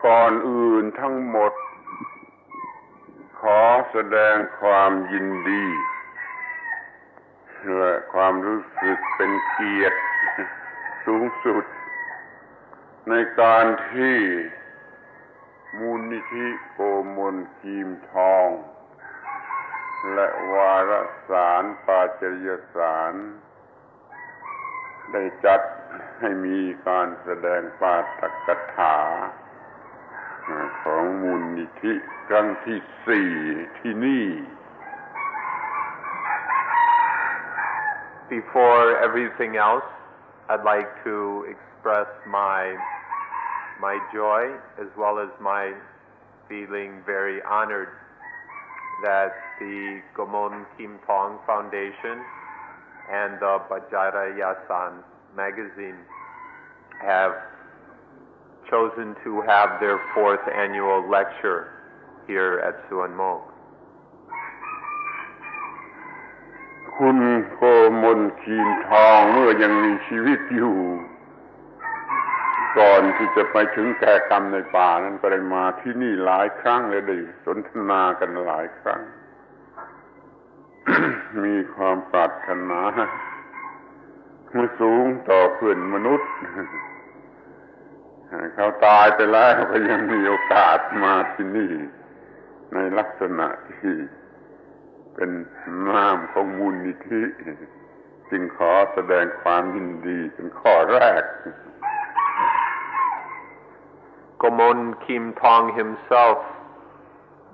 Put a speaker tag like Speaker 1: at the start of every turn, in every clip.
Speaker 1: ก่อนอื่นทั้งหมดขอแสดงความยินดีและความรู้สึกเป็นเกียรติสูงสุดในการที่มูลนิธิโกมลคีมทองและวารสารปาจริยสารได้จัดให้มีการแสดงปาฐกถาของมูลนิธิครั้งที่4ที่นี่
Speaker 2: Before everything else, I'd like to express my joy as well as my feeling very honored that the Gomon Kim Thong Foundation and the Bajarayasan magazine have chosen to have their 4th annual lecture here at Suan Mok.
Speaker 1: คุณโกมลคีมทองเมื่อยังมีชีวิตอยู่ก่อนที่จะไปถึงแก่กรรมในป่านั้นก็ได้มาที่นี่หลายครั้งและได้สนทนากันหลายครั้ง มีความปรารถนาสูงต่อเพื่อนมนุษย์เขาตายไปแล้วก็ยังมีโอกาสมาที่นี่ในลักษณะที่เป็นนามของมูลนิธิจึงขอแสดงความยินดีเป็นข้อแรก
Speaker 2: Gomon Kim Thong himself,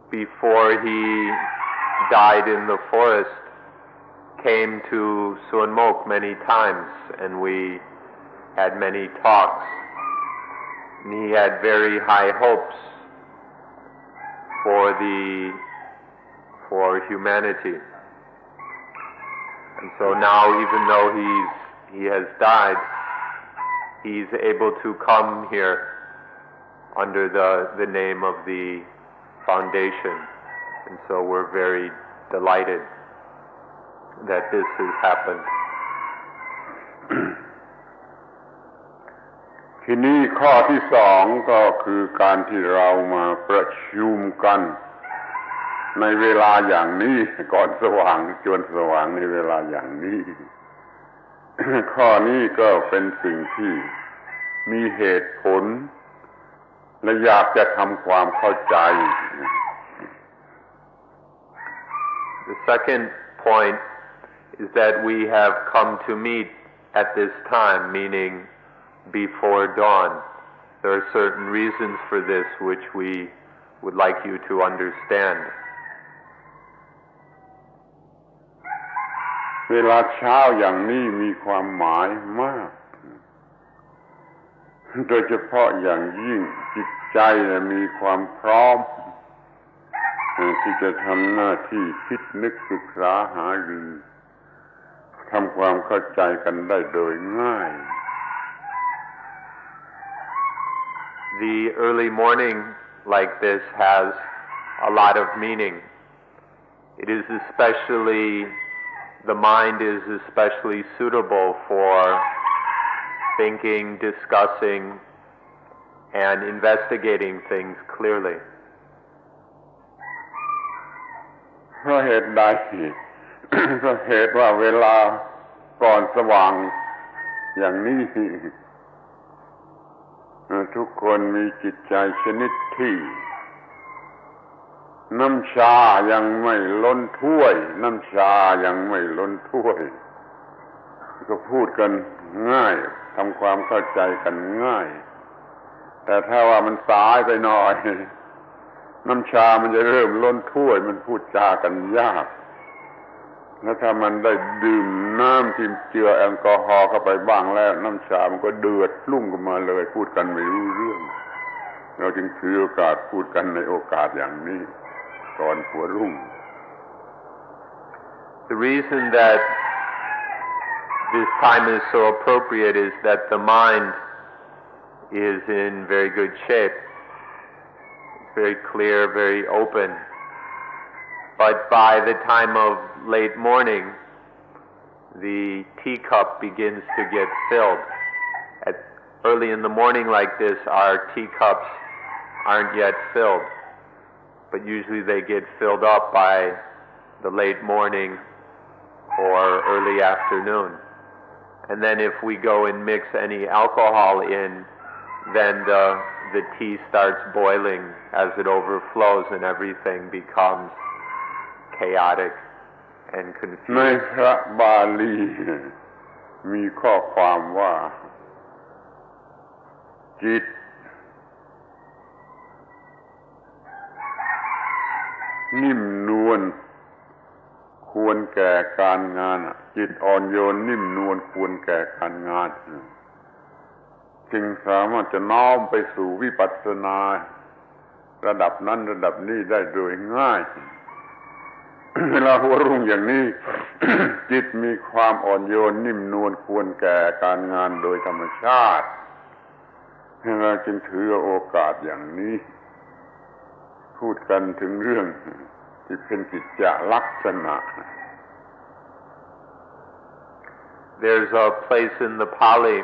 Speaker 2: before he died in the forest, came to Suan Mok many times, and we had many talks. And he had very high hopes for humanity. And so now, even though he has died, he's able to come here under the name of the foundation. And so we're very delighted that this has happened.
Speaker 1: ทีนี้ข้อที่2ก็คือการที่เรามาประชุมกันในเวลาอย่างนี้ก่อนสว่างจวนสว่างในเวลาอย่างนี้ ข้อนี้ก็เป็นสิ่งที่มีเหตุผลและอยากจะทำความเข้าใจ
Speaker 2: The second point is that we have come to meet at this time, meaning before dawn. There are certain reasons for this which we would like you to understand.
Speaker 1: เวลาเช้าอย่างนี้มีความหมายมากโดยเฉพาะอย่างยิ่งจิตใจมีความพร้อมที่จะทำหน้าที่คิดนึกศึกษาหารือทำความเข้าใจกันได้โดยง่าย
Speaker 2: The early morning like this has a lot of meaning. It is the mind is especially suitable for thinking, discussing, and investigating things clearly.
Speaker 1: เพราะเหตุใด เพราะเหตุว่าเวลาก่อนสว่างอย่างนี้ทุกคนมีจิตใจชนิดที่น้ำชายังไม่ล้นถ้วยน้ำชายังไม่ล้นถ้วยก็พูดกันง่ายทำความเข้าใจกันง่ายแต่ถ้าว่ามันสายไปหน่อยน้ำชามันจะเริ่มล้นถ้วยมันพูดจากันยากแล้วถ้ามันได้ดื่มน้ำที่เจือแอลกอฮอล์เข้าไปบ้างแล้วน้ำชามันก็เดือดรุ่งขึ้นมาเลยพูดกันไม่รู้เรื่องเราจึงถือโอกาสพูดกันในโอกาสอย่างนี้ก่อนหัวรุ่ง
Speaker 2: The reason that this time is so appropriate is that the mind is in very good shape. It's very clear, very open. But by the time of late morning, the teacup begins to get filled. Early in the morning like this, our teacups aren't yet filled, but usually they get filled up by the late morning or early afternoon. And then if we go and mix any alcohol in, then the tea starts boiling as it overflows and everything becomes chaotic and
Speaker 1: ใน
Speaker 2: confused.
Speaker 1: พระบาลีมีข้อความว่าจิตนิ่มนวลควรแก่การงานจิตอ่อนโยนนิ่มนวลควรแก่การงานจึงสามารถจะน้อมไปสู่วิปัสสนาระดับนั้นระดับนี้ได้โดยง่าย เวลาหัวรุ่งอย่างนี้ จิตมีความอ่อนโยนนิ่มนวลควรแก่การงานโดยธรรมชาติเราจึงถือโอกาสอย่างนี้พูดกันถึงเรื่องที่เป็นกิจจลักษณะ
Speaker 2: There's a place in the Pali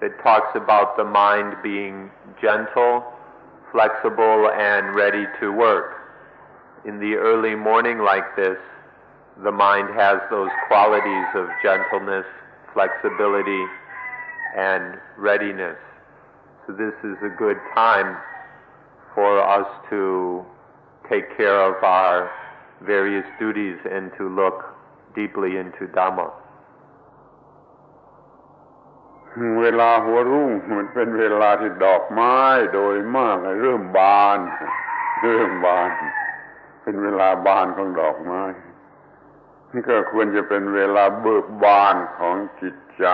Speaker 2: that talks about the mind being gentle, flexible, and ready to work. In the early morning like this, the mind has those qualities of gentleness, flexibility, and readiness. So this is a good time for us to take care of our various duties and to look deeply into Dhamma.
Speaker 1: เวลาหัวรุ่งมันเป็นเวลาที่ดอกไม้โดยมากเริ่มบานเป็นเวลาบานของดอกไม้นี่ก็ควรจะเป็นเวลาเบิกบานของจิตใจ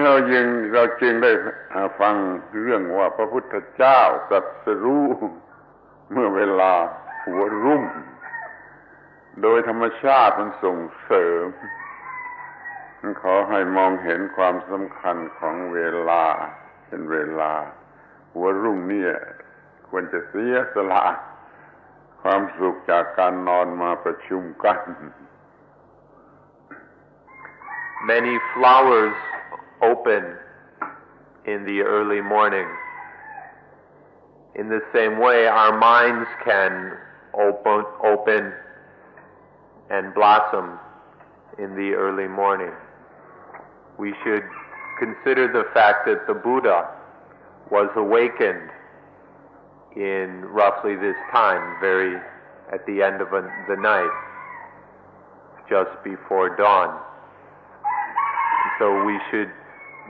Speaker 1: เราจึงได้ฟังเรื่องว่าพระพุทธเจ้าตรัสรู้เมื่อเวลาหัวรุ่งโดยธรรมชาติมันส่งเสริมขอให้มองเห็นความสำคัญของเวลาเป็นเวลาหัวรุ่งนี่ควรจะเสียสละความสุขจากการนอนมาประชุมกัน
Speaker 2: Many flowers open in the early morning. In the same way, our minds can open and blossom in the early morning. We should consider the fact that the Buddha was awakened in roughly this time, very at the end of the night, just before dawn. So we should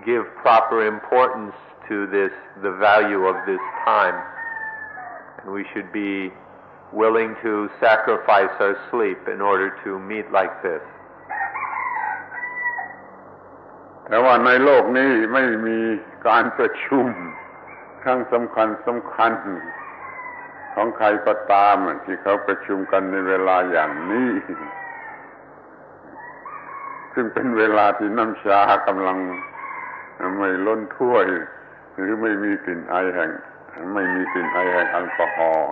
Speaker 2: give proper importance to this, the value of this time, and we should be willing to sacrifice our sleep in order to meet like this.
Speaker 1: แต่ว่าในโลกนี้ไม่มีการประชุมครั้งสำคัญของใครก็ตามที่เขาประชุมกันในเวลาอย่างนี้ซึ่งเป็นเวลาที่น้ำชากำลังไม่ล้นถ้วยหรือไม่มีกลิ่นไอแห่งแอลกอฮอล์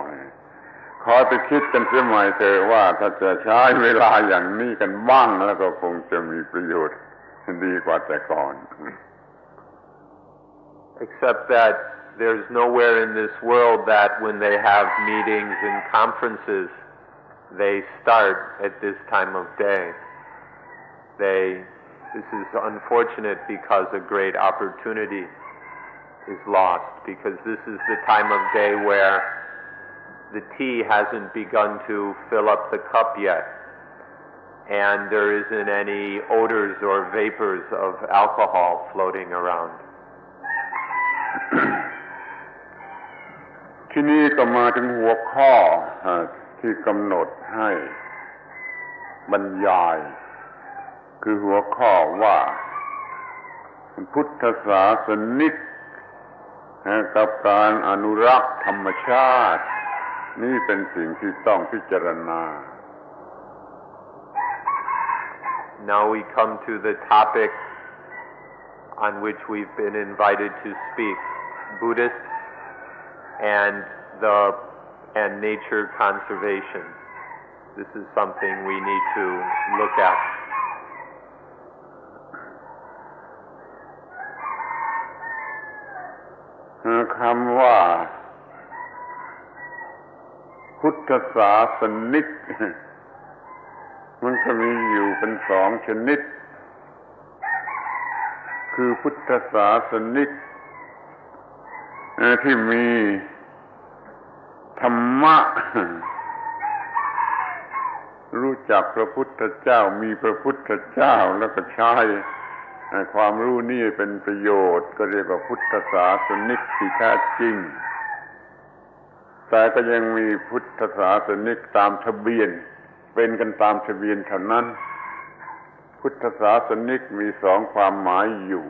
Speaker 1: ขอไปคิดกันเสียใหม่เถอะว่าถ้าจะใช้เวลาอย่างนี้กันบ้างแล้วก็คงจะมีประโยชน์ดีกว่าแต่ก่อน
Speaker 2: Except that there's nowhere in this world that when they have meetings and conferences, they start at this time of day. This is unfortunate because a great opportunity is lost, because this is the time of day where the tea hasn't begun to fill up the cup yet, and there isn't any odors or vapors of alcohol floating around.
Speaker 1: ที่นี่ก็มาถึงหัวข้อที่กำหนดให้บรรยายคือหัวข้อว่าพุทธศาสนิกกับการอนุรักษ์ธรรมชาตินี่เป็นสิ่งที่ต้องพิจารณา
Speaker 2: Now we come to the topic on which we've been invited to speak, Buddhists and nature conservation. This is something we need to look at.
Speaker 1: ค คำว่าพุทธศาสนิกมันก็มีอยู่เป็นสองชนิดคือพุทธศาสนิกที่มีธรรมะรู้จักพระพุทธเจ้ามีพระพุทธเจ้าแล้วก็ใช้ความรู้นี่เป็นประโยชน์ก็เรียกว่าพุทธศาสนิกที่แท้จริงแต่ก็ยังมีพุทธศาสนิกตามทะเบียนเป็นกันตามทะเบียนเท่านั้นพุทธศาสนิกมีสองความหมายอยู่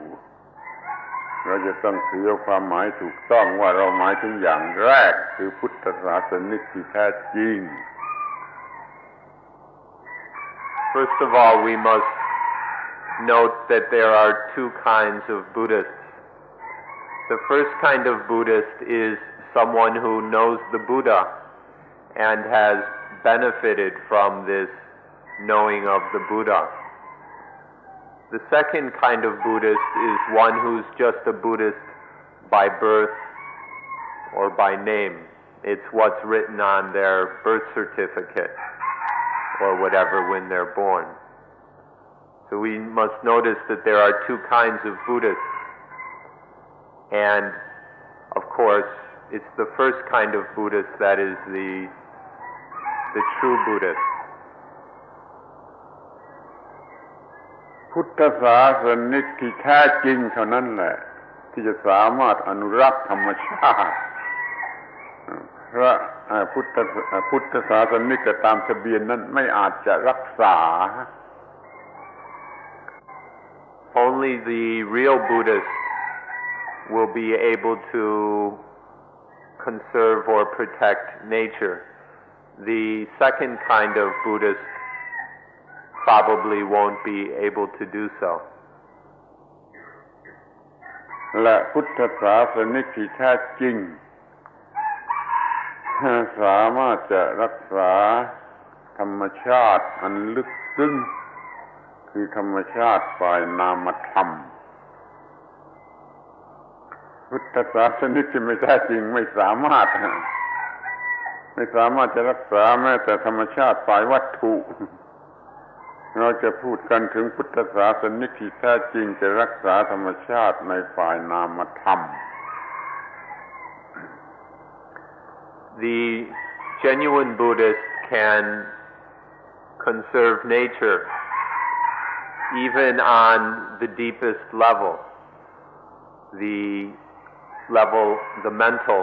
Speaker 1: เราจะต้องถือความหมายถูกต้องว่าเราหมายถึงอย่างแรกคือพุทธศาสนิกที่แท้จริง
Speaker 2: First of all, we must note that there are two kinds of Buddhists. The first kind of Buddhist is someone who knows the Buddha and has benefited from this knowing of the Buddha. The second kind of Buddhist is one who's just a Buddhist by birth or by name. It's what's written on their birth certificate or whatever when they're born. So we must notice that there are two kinds of Buddhists. And, of course, it's the first kind of Buddhist that is the true Buddhist.
Speaker 1: พุทธศาสนิกที่แท้จริงเท่านั้นแหละที่จะสามารถอนุรักษ์ธรรมชาติพระพุทธศาสนิกตามทะเบียนนั้นไม่อาจจะรักษา
Speaker 2: Only the real Buddhist will be able to conserve or protect nature. The second kind of Buddhist probably won't be able to do so.
Speaker 1: และพุทธศาสนิกที่แท้จริงสามารถจะรักษาธรรมชาติอันลึกซึ้งคือธรรมชาติฝ่ายนามธรรมพุทธศาสนิกที่ไม่แท้จริงไม่สามารถจะรักษาแม้แต่ธรรมชาติฝ่ายวัตถุเราจะพูดกันถึงพุทธศาสนิกที่แท้จริงจะรักษาธรรมชาติในฝ่ายนามธรรม
Speaker 2: The genuine Buddhist can conserve nature even on the deepest level, the mental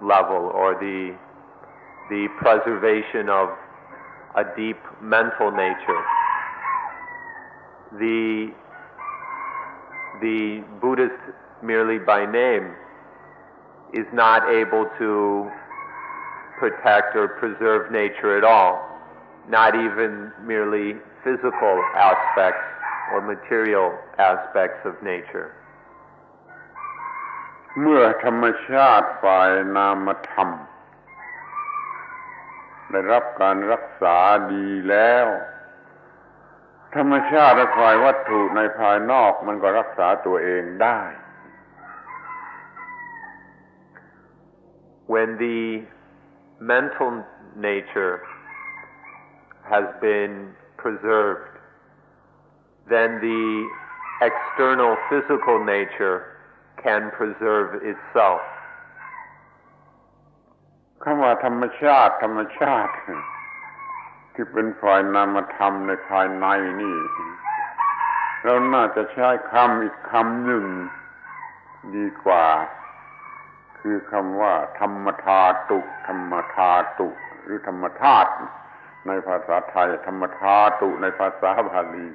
Speaker 2: level, or the preservation of a deep mental nature. The Buddhist merely by name is not able to protect or preserve nature at all, not even merely physical aspects or material aspects of nature.
Speaker 1: เมื่อธรรมชาติฝ่ายนามธรรมได้รับการรักษาดีแล้วธรรมชาติและฝ่ายวัตถุในภายนอกมันก็รักษาตัวเองได้
Speaker 2: When the mental nature has been preserved, then the external physical nature can preserve itself.
Speaker 1: คำว่าธรรมชาติที่เป็นฝ่ายนามธรรมในภายในนี่เราน่าจะใช้คำอีกคำหนึ่งดีกว่าคือคำว่าธรรมธาตุหรือธรรมธาตุในภาษาไทยธรรมธาตุในภาษาบาลี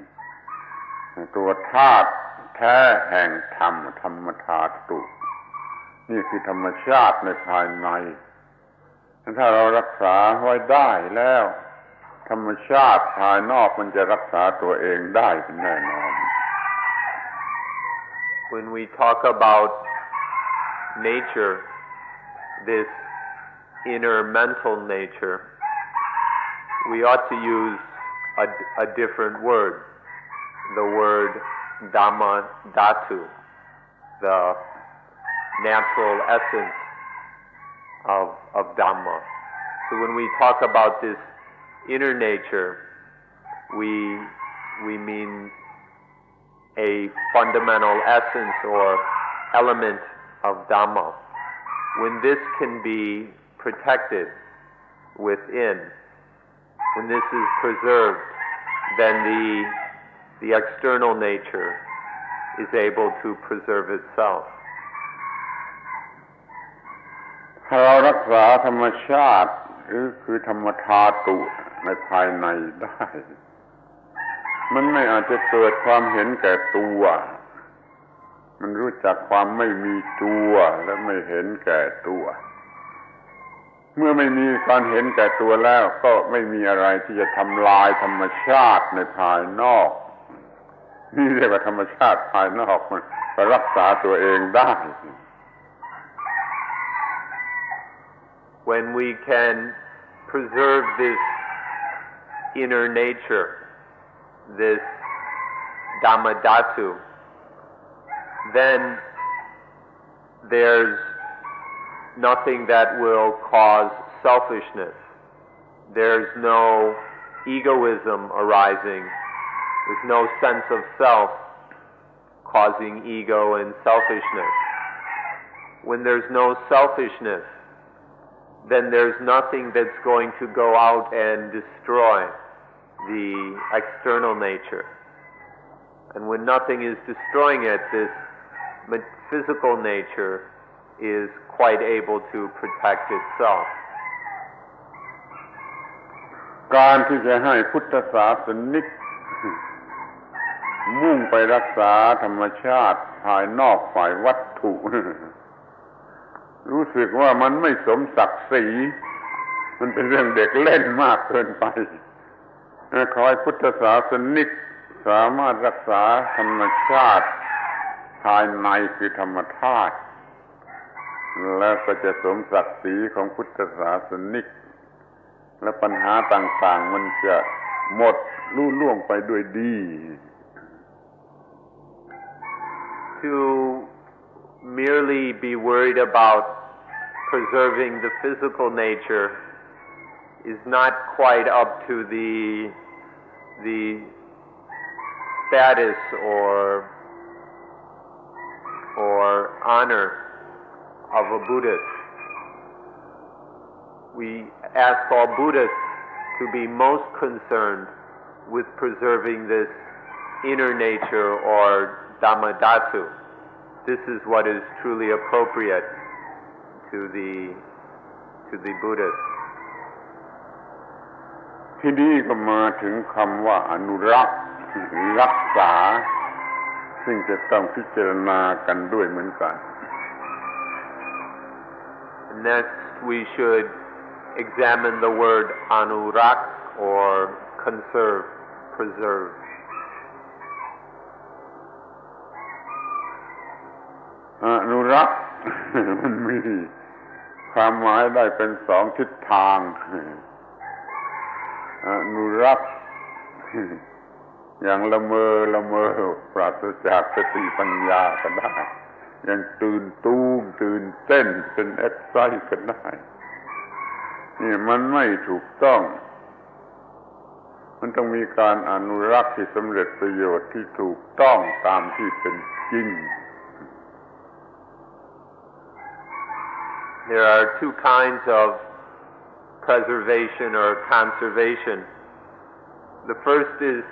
Speaker 1: ตัวธาตุแท้แห่งธรรมธรรมธาตุนี่คือธรรมชาติในภายในถ้าเรารักษาไว้ได้แล้วธรรมชาติภายนอกมันจะรักษาตัวเองได้เป็นแน่นอน
Speaker 2: When we talk about nature, this inner mental nature, we ought to use a different word, the word Dhamma Dhatu, the natural essence of Dhamma. So when we talk about this inner nature, we mean a fundamental essence or element of Dhamma. When this can be protected within, when this is preserved, then the external nature is able to preserve itself.
Speaker 1: ถ้าเรารักษาธรรมชาติคือธรรมธาตุในภายในได้มันไม่อาจจะเกิดความเห็นแก่ตัวมันรู้จักความไม่มีตัวและไม่เห็นแก่ตัวเมื่อไม่มีการเห็นแก่ตัวแล้วก็ไม่มีอะไรที่จะทำลายธรรมชาติในภายนอกนี่เรียกว่าธรรมชาติภายนอกมันก็รักษาตัวเองได้
Speaker 2: When we can preserve this inner nature, this Dhammadhatu, then there's nothing that will cause selfishness. There's no egoism arising. There's no sense of self causing ego and selfishness. When there's no selfishness, then there's nothing that's going to go out and destroy the external nature. And when nothing is destroying it, this physical nature is quite able to protect itself.
Speaker 1: การที่จะให้พุทธศาสนิกมุ่งไปรักษาธรรมชาติภายนอกฝ่ายวัตถุรู้สึกว่ามันไม่สมศักดิ์ศรีมันเป็นเรื่องเด็กเล่นมากเกินไปขอให้พุทธศาสนิกสามารถรักษาธรรมชาติภายในคือธรรมธาตุแล้วก็จะสมศักดิ์ศรีของพุทธศาสนิกและปัญหาต่างๆมันจะหมดลุล่วงไปด้วยดี
Speaker 2: To merely be worried about preserving the physical nature is not quite up to the status or honor of a Buddhist. We ask all Buddhists to be most concerned with preserving this inner nature or Dhammadhatu. This is what is truly appropriate to the Buddhist.
Speaker 1: ที่นี่ก็มาถึงคำว่าอนุรักษ์รักษาซึ่งจะต้องพิจารณากันด้วยเหมือนกัน
Speaker 2: Next, we should examine the word anurak or conserve, preserve.
Speaker 1: อนุรักษ์มันมีความหมายได้เป็นสองทิศทางอนุรักษ์อย่างละเมอปราศจากสติปัญญาก็ได้อย่างตื่นเต้นเป็นเอ็กไซต์ก็ได้นี่มันไม่ถูกต้องมันต้องมีการอนุรักษ์ที่สำเร็จประโยชน์ที่ถูกต้องตามที่เป็นจริง
Speaker 2: There are two kinds of preservation or conservation. The first is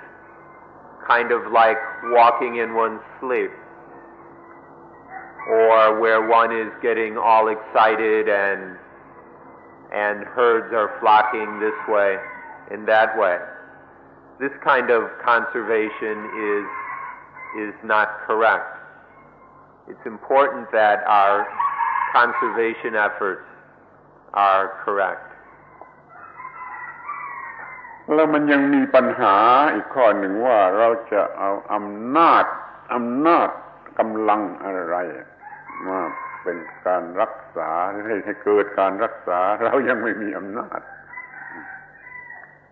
Speaker 2: kind of like walking in one's sleep, or where one is getting all excited and herds are flocking this way and that way. This kind of conservation is not correct. It's important that our conservation efforts are correct.
Speaker 1: แล้วมันยังมีปัญหาอีกข้อหนึ่งว่าเราจะเอาอำนาจกำลังอะไรมาเป็นการรักษาให้เกิดการรักษาเรายังไม่มีอำนาจ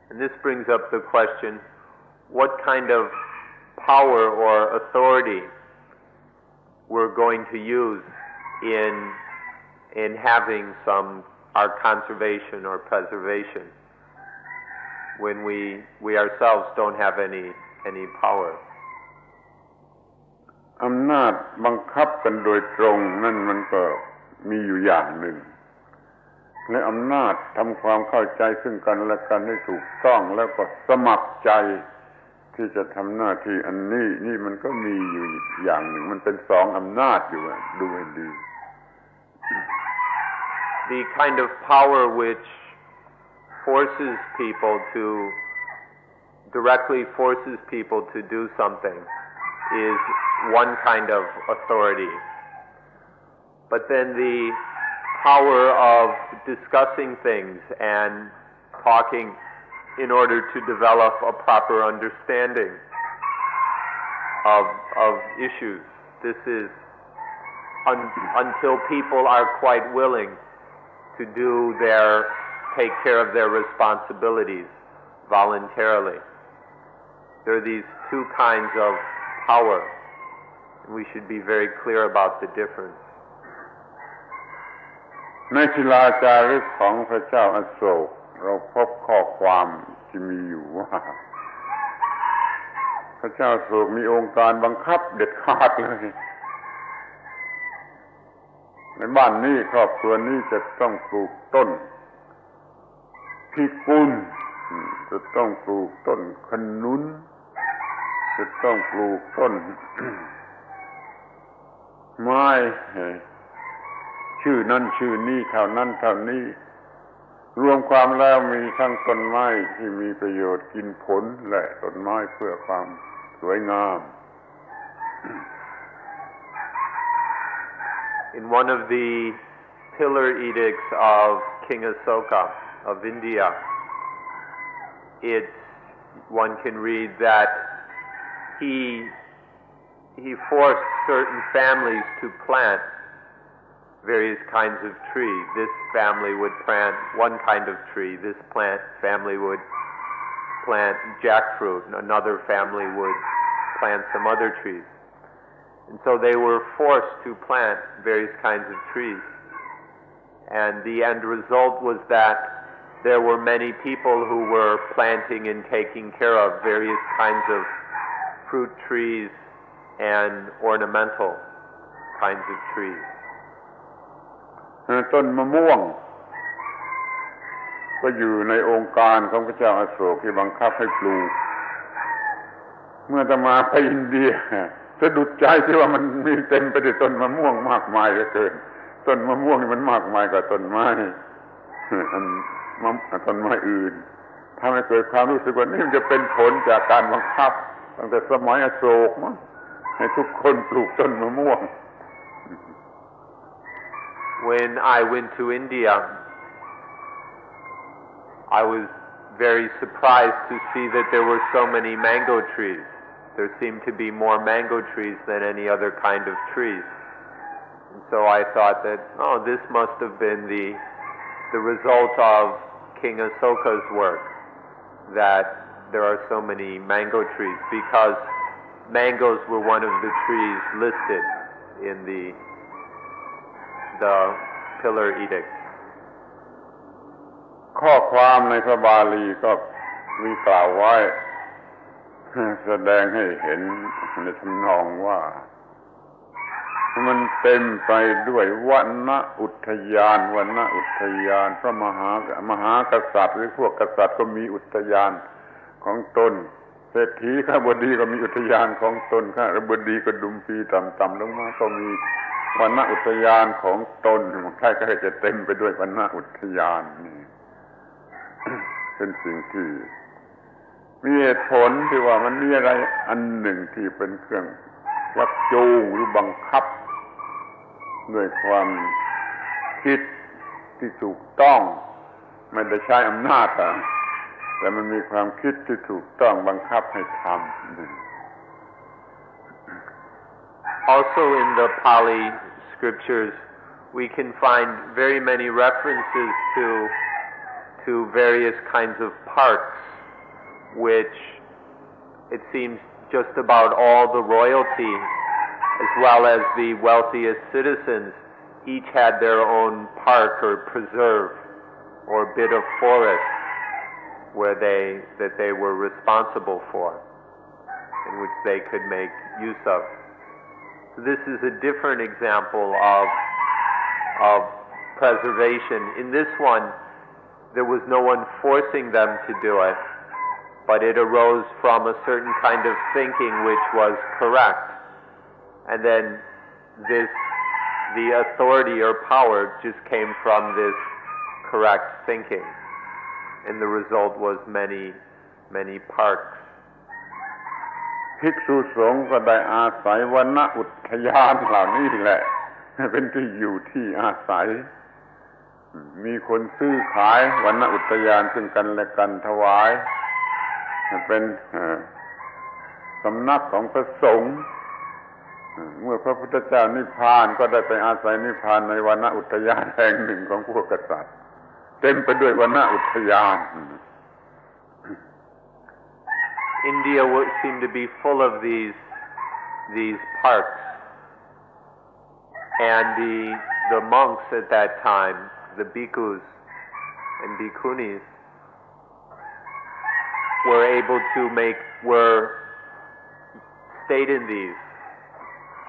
Speaker 2: And this brings up the question, what kind of power or authority we're going to use in having our conservation or preservation when we ourselves don't have any power.
Speaker 1: อำนาจบังคับกันโดยตรงนั่นมันก็มีอยู่อย่างหนึ่งและอำนาจทำความเข้าใจซึ่งกันและกันให้ถูกต้องแล้วก็สมัครใจที่จะทำหน้าที่อันนี้นี่มันก็มีอยู่อย่างหนึ่งมันเป็นสองอำนาจอยู่ดูให้ดี
Speaker 2: The kind of power which directly forces people to do something is one kind of authority. But then the power of discussing things and talking in order to develop a proper understanding of issues. This is until people are quite willing to take care of their responsibilities voluntarily. There are these two kinds of power, and we should be very clear about the difference.
Speaker 1: ในศิลาจารึกของพระเจ้าอโศกเราพบข้อความที่มีอยู่ว่าพระเจ้าอโศกมีองค์การบังคับเด็ดขาดเลยในบ้านนี้ครอบครัวนี้จะต้องปลูกต้นพิกุลจะต้องปลูกต้นขนุนจะต้องปลูกต้น ไม้ชื่อนั้นชื่อนี้เท่านั้นเท่านี้รวมความแล้วมีทั้งต้นไม้ที่มีประโยชน์กินผลและต้นไม้เพื่อความสวยงาม
Speaker 2: In one of the pillar edicts of King Asoka of India, one can read that he forced certain families to plant various kinds of trees. This family would plant one kind of tree. This family would plant jackfruit, and another family would plant some other trees. And so they were forced to plant various kinds of trees. And the end result was that there were many people who were planting and taking care of various kinds of fruit trees and ornamental kinds of trees.
Speaker 1: ต้นมะม่วงก็อยู่ในองค์การของพระเจ้าอโศกที่บังคับให้ปลูกเมื่อจะมาไปอินเดียสะดุดใจที่ว่ามันมีเต็มไปด้วยต้นมะม่วงมากมายเหลือเกินต้นมะม่วงนี่มันมากมายกว่าต้นไม้ต้นไม้อื่นทำให้เกิดความรู้สึกว่านี่มันจะเป็นผลจากการบังคับตั้งแต่สมัยอโศกมั้งให้ทุกคนปลูกต้นมะม่วง
Speaker 2: When I went to India, I was very surprised to see that there were so many mango trees. There seemed to be more mango trees than any other kind of trees. And so I thought that, this must have been the result of King Asoka's work, that there are so many mango trees, because mangoes were one of the trees listed in the pillar edict.
Speaker 1: ข้อความในพระบาลีก็มีกล่าวไว้แสดงให้เห็นในทำนองว่ามันเต็มไปด้วยวรรณอุทยานพระมหากษัตริย์หรือพวกกษัตริย์ก็มีอุทยานของตนเศรษฐีข้าบดีก็มีอุทยานของตนข้าบดีก็ดุมพีต่ำๆลงมาก็มีวรรณอุทยานของตนใครก็จะเต็มไปด้วยวรรณอุทยานนี่เป็นสิ่งที่มีเหตุผลที่ว่ามันมีอะไรอันหนึ่งที่เป็นเครื่องชักจูงหรือบังคับด้วยความคิดที่ถูกต้องไม่ได้ใช้อำนาจแต่มันมีความคิดที่ถูกต้องบังคับให้ทำ
Speaker 2: Also in the Pali scriptures, we can find very many references to various kinds of parks, which it seems just about all the royalty, as well as the wealthiest citizens, each had their own park or preserve or bit of forest that they were responsible for, in which they could make use of. So this is a different example of preservation. In this one, there was no one forcing them to do it, but it arose from a certain kind of thinking which was correct. And then the authority or power just came from this correct thinking. And the result was many, many parks.
Speaker 1: ภิกษุสงฆ์ก็ได้อาศัยวรรณอุทยานเหล่านี้แหละเป็นที่อยู่ที่อาศัยมีคนซื้อขายวรรณอุทยานซึ่งกันและกันถวายเป็นสำนักของพระสงฆ์เมื่อพระพุทธเจ้านิพพานก็ได้ไปอาศัยนิพพานในวรรณอุทยานแห่งหนึ่งของพวกกษัตริย์เต็มไปด้วยวรรณอุทยาน
Speaker 2: India seemed to be full of these parks, and the monks at that time, the bhikkhus and bhikkhunis, stayed in these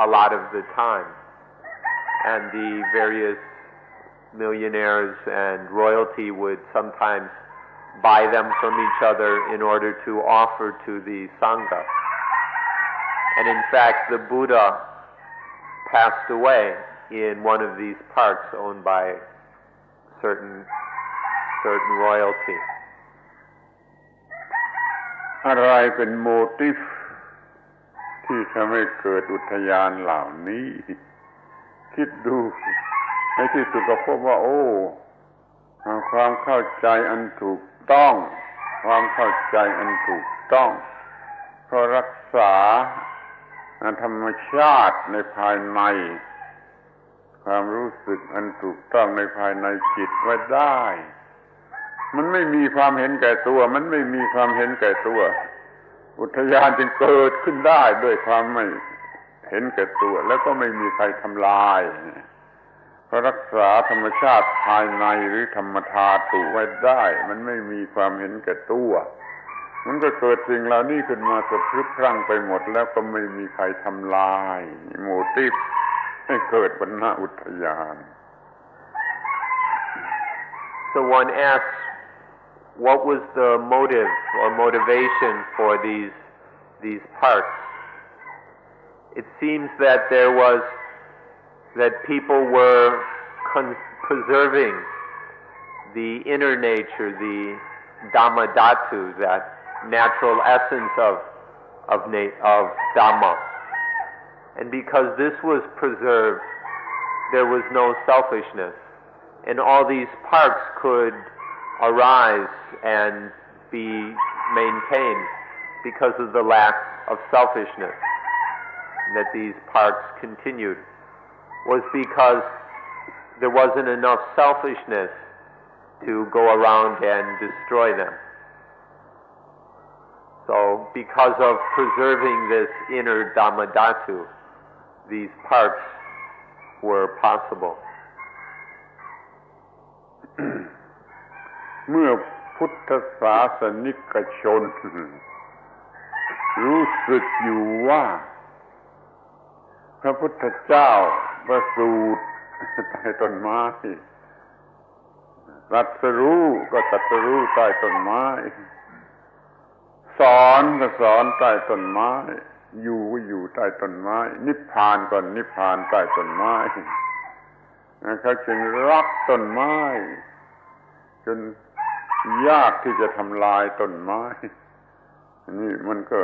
Speaker 2: a lot of the time, and the various millionaires and royalty would sometimes buy them from each other in order to offer to the Sangha. And in fact, the Buddha passed away in one of these parks owned by certain royalty.
Speaker 1: อะไรเป็นโมทิฟที่ทำให้เกิดอุทยานเหล่านี้คิดดูในที่สุดก็พบว่าความเข้าใจอันถูกต้องความเข้าใจอันถูกต้องเพราะรักษาธรรมชาติในภายในความรู้สึกอันถูกต้องในภายในจิตไว้ได้มันไม่มีความเห็นแก่ตัวมันไม่มีความเห็นแก่ตัวอุทยานจึงเกิดขึ้นได้ด้วยความไม่เห็นแก่ตัวแล้วก็ไม่มีใครทำลายเพราะรักษาธรรมชาติภายในหรือธรรมธาตุไว้ได้มันไม่มีความเห็นแก่ตัวมันก็เกิดสิ่งเหล่านี้ขึ้นมาสะพรึกพรั่งไปหมดแล้วก็ไม่มีใครทำลายโมทิฟให้เกิดวรรณอุทยาน
Speaker 2: So one asks, what was the motive or motivation for these parks? It sees that that people were preserving the inner nature, the Dhammadhatu, that natural essence of Dhamma. And because this was preserved, there was no selfishness. And all these parks could arise and be maintained because of the lack of selfishness. And that these parks continued was because there wasn't enough selfishness to go around and destroy them. So because of preserving this inner Dhammadhatu, these parks were possible.
Speaker 1: เมื่อพุทธศาสนิกชนรู้สึกอยู่ว่าพระพุทธเจ้าประสูติใต้ต้นไม้ตรัสรู้ก็ตรัสรู้ใต้ต้นไม้สอนก็สอนใต้ต้นไม้อยู่ก็อยู่ใต้ต้นไม้นิพพานก็นิพพานใต้ต้นไม้เขาจึงรักต้นไม้จนยากที่จะทำลายต้นไม้นี่มันก็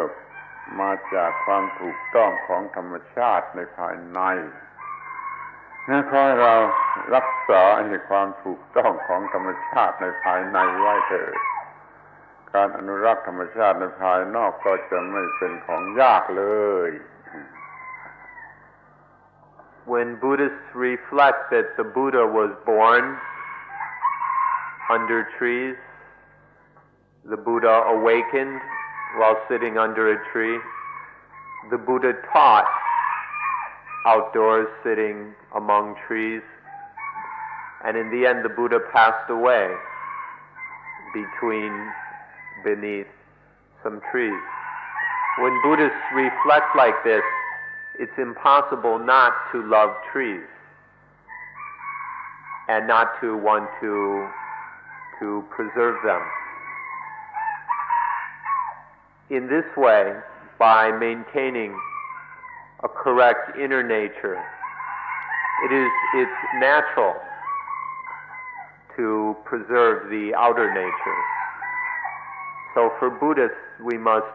Speaker 1: มาจากความถูกต้องของธรรมชาติในภายในขอให้เรารักษาให้ความถูกต้องของธรรมชาติในภายในไว้เถิดการอนุรักษ์ธรรมชาติในภายนอกก็จะไม่เป็นของยากเลย
Speaker 2: When Buddhists reflect that the Buddha was born under trees, the Buddha awakened while sitting under a tree, the Buddha taught outdoors sitting among trees, And in the end, the Buddha passed away beneath some trees. When Buddhists reflect like this, it's impossible not to love trees and not to want to preserve them. In this way, by maintaining a correct inner nature, it's natural to preserve the outer nature. So for Buddhists, we must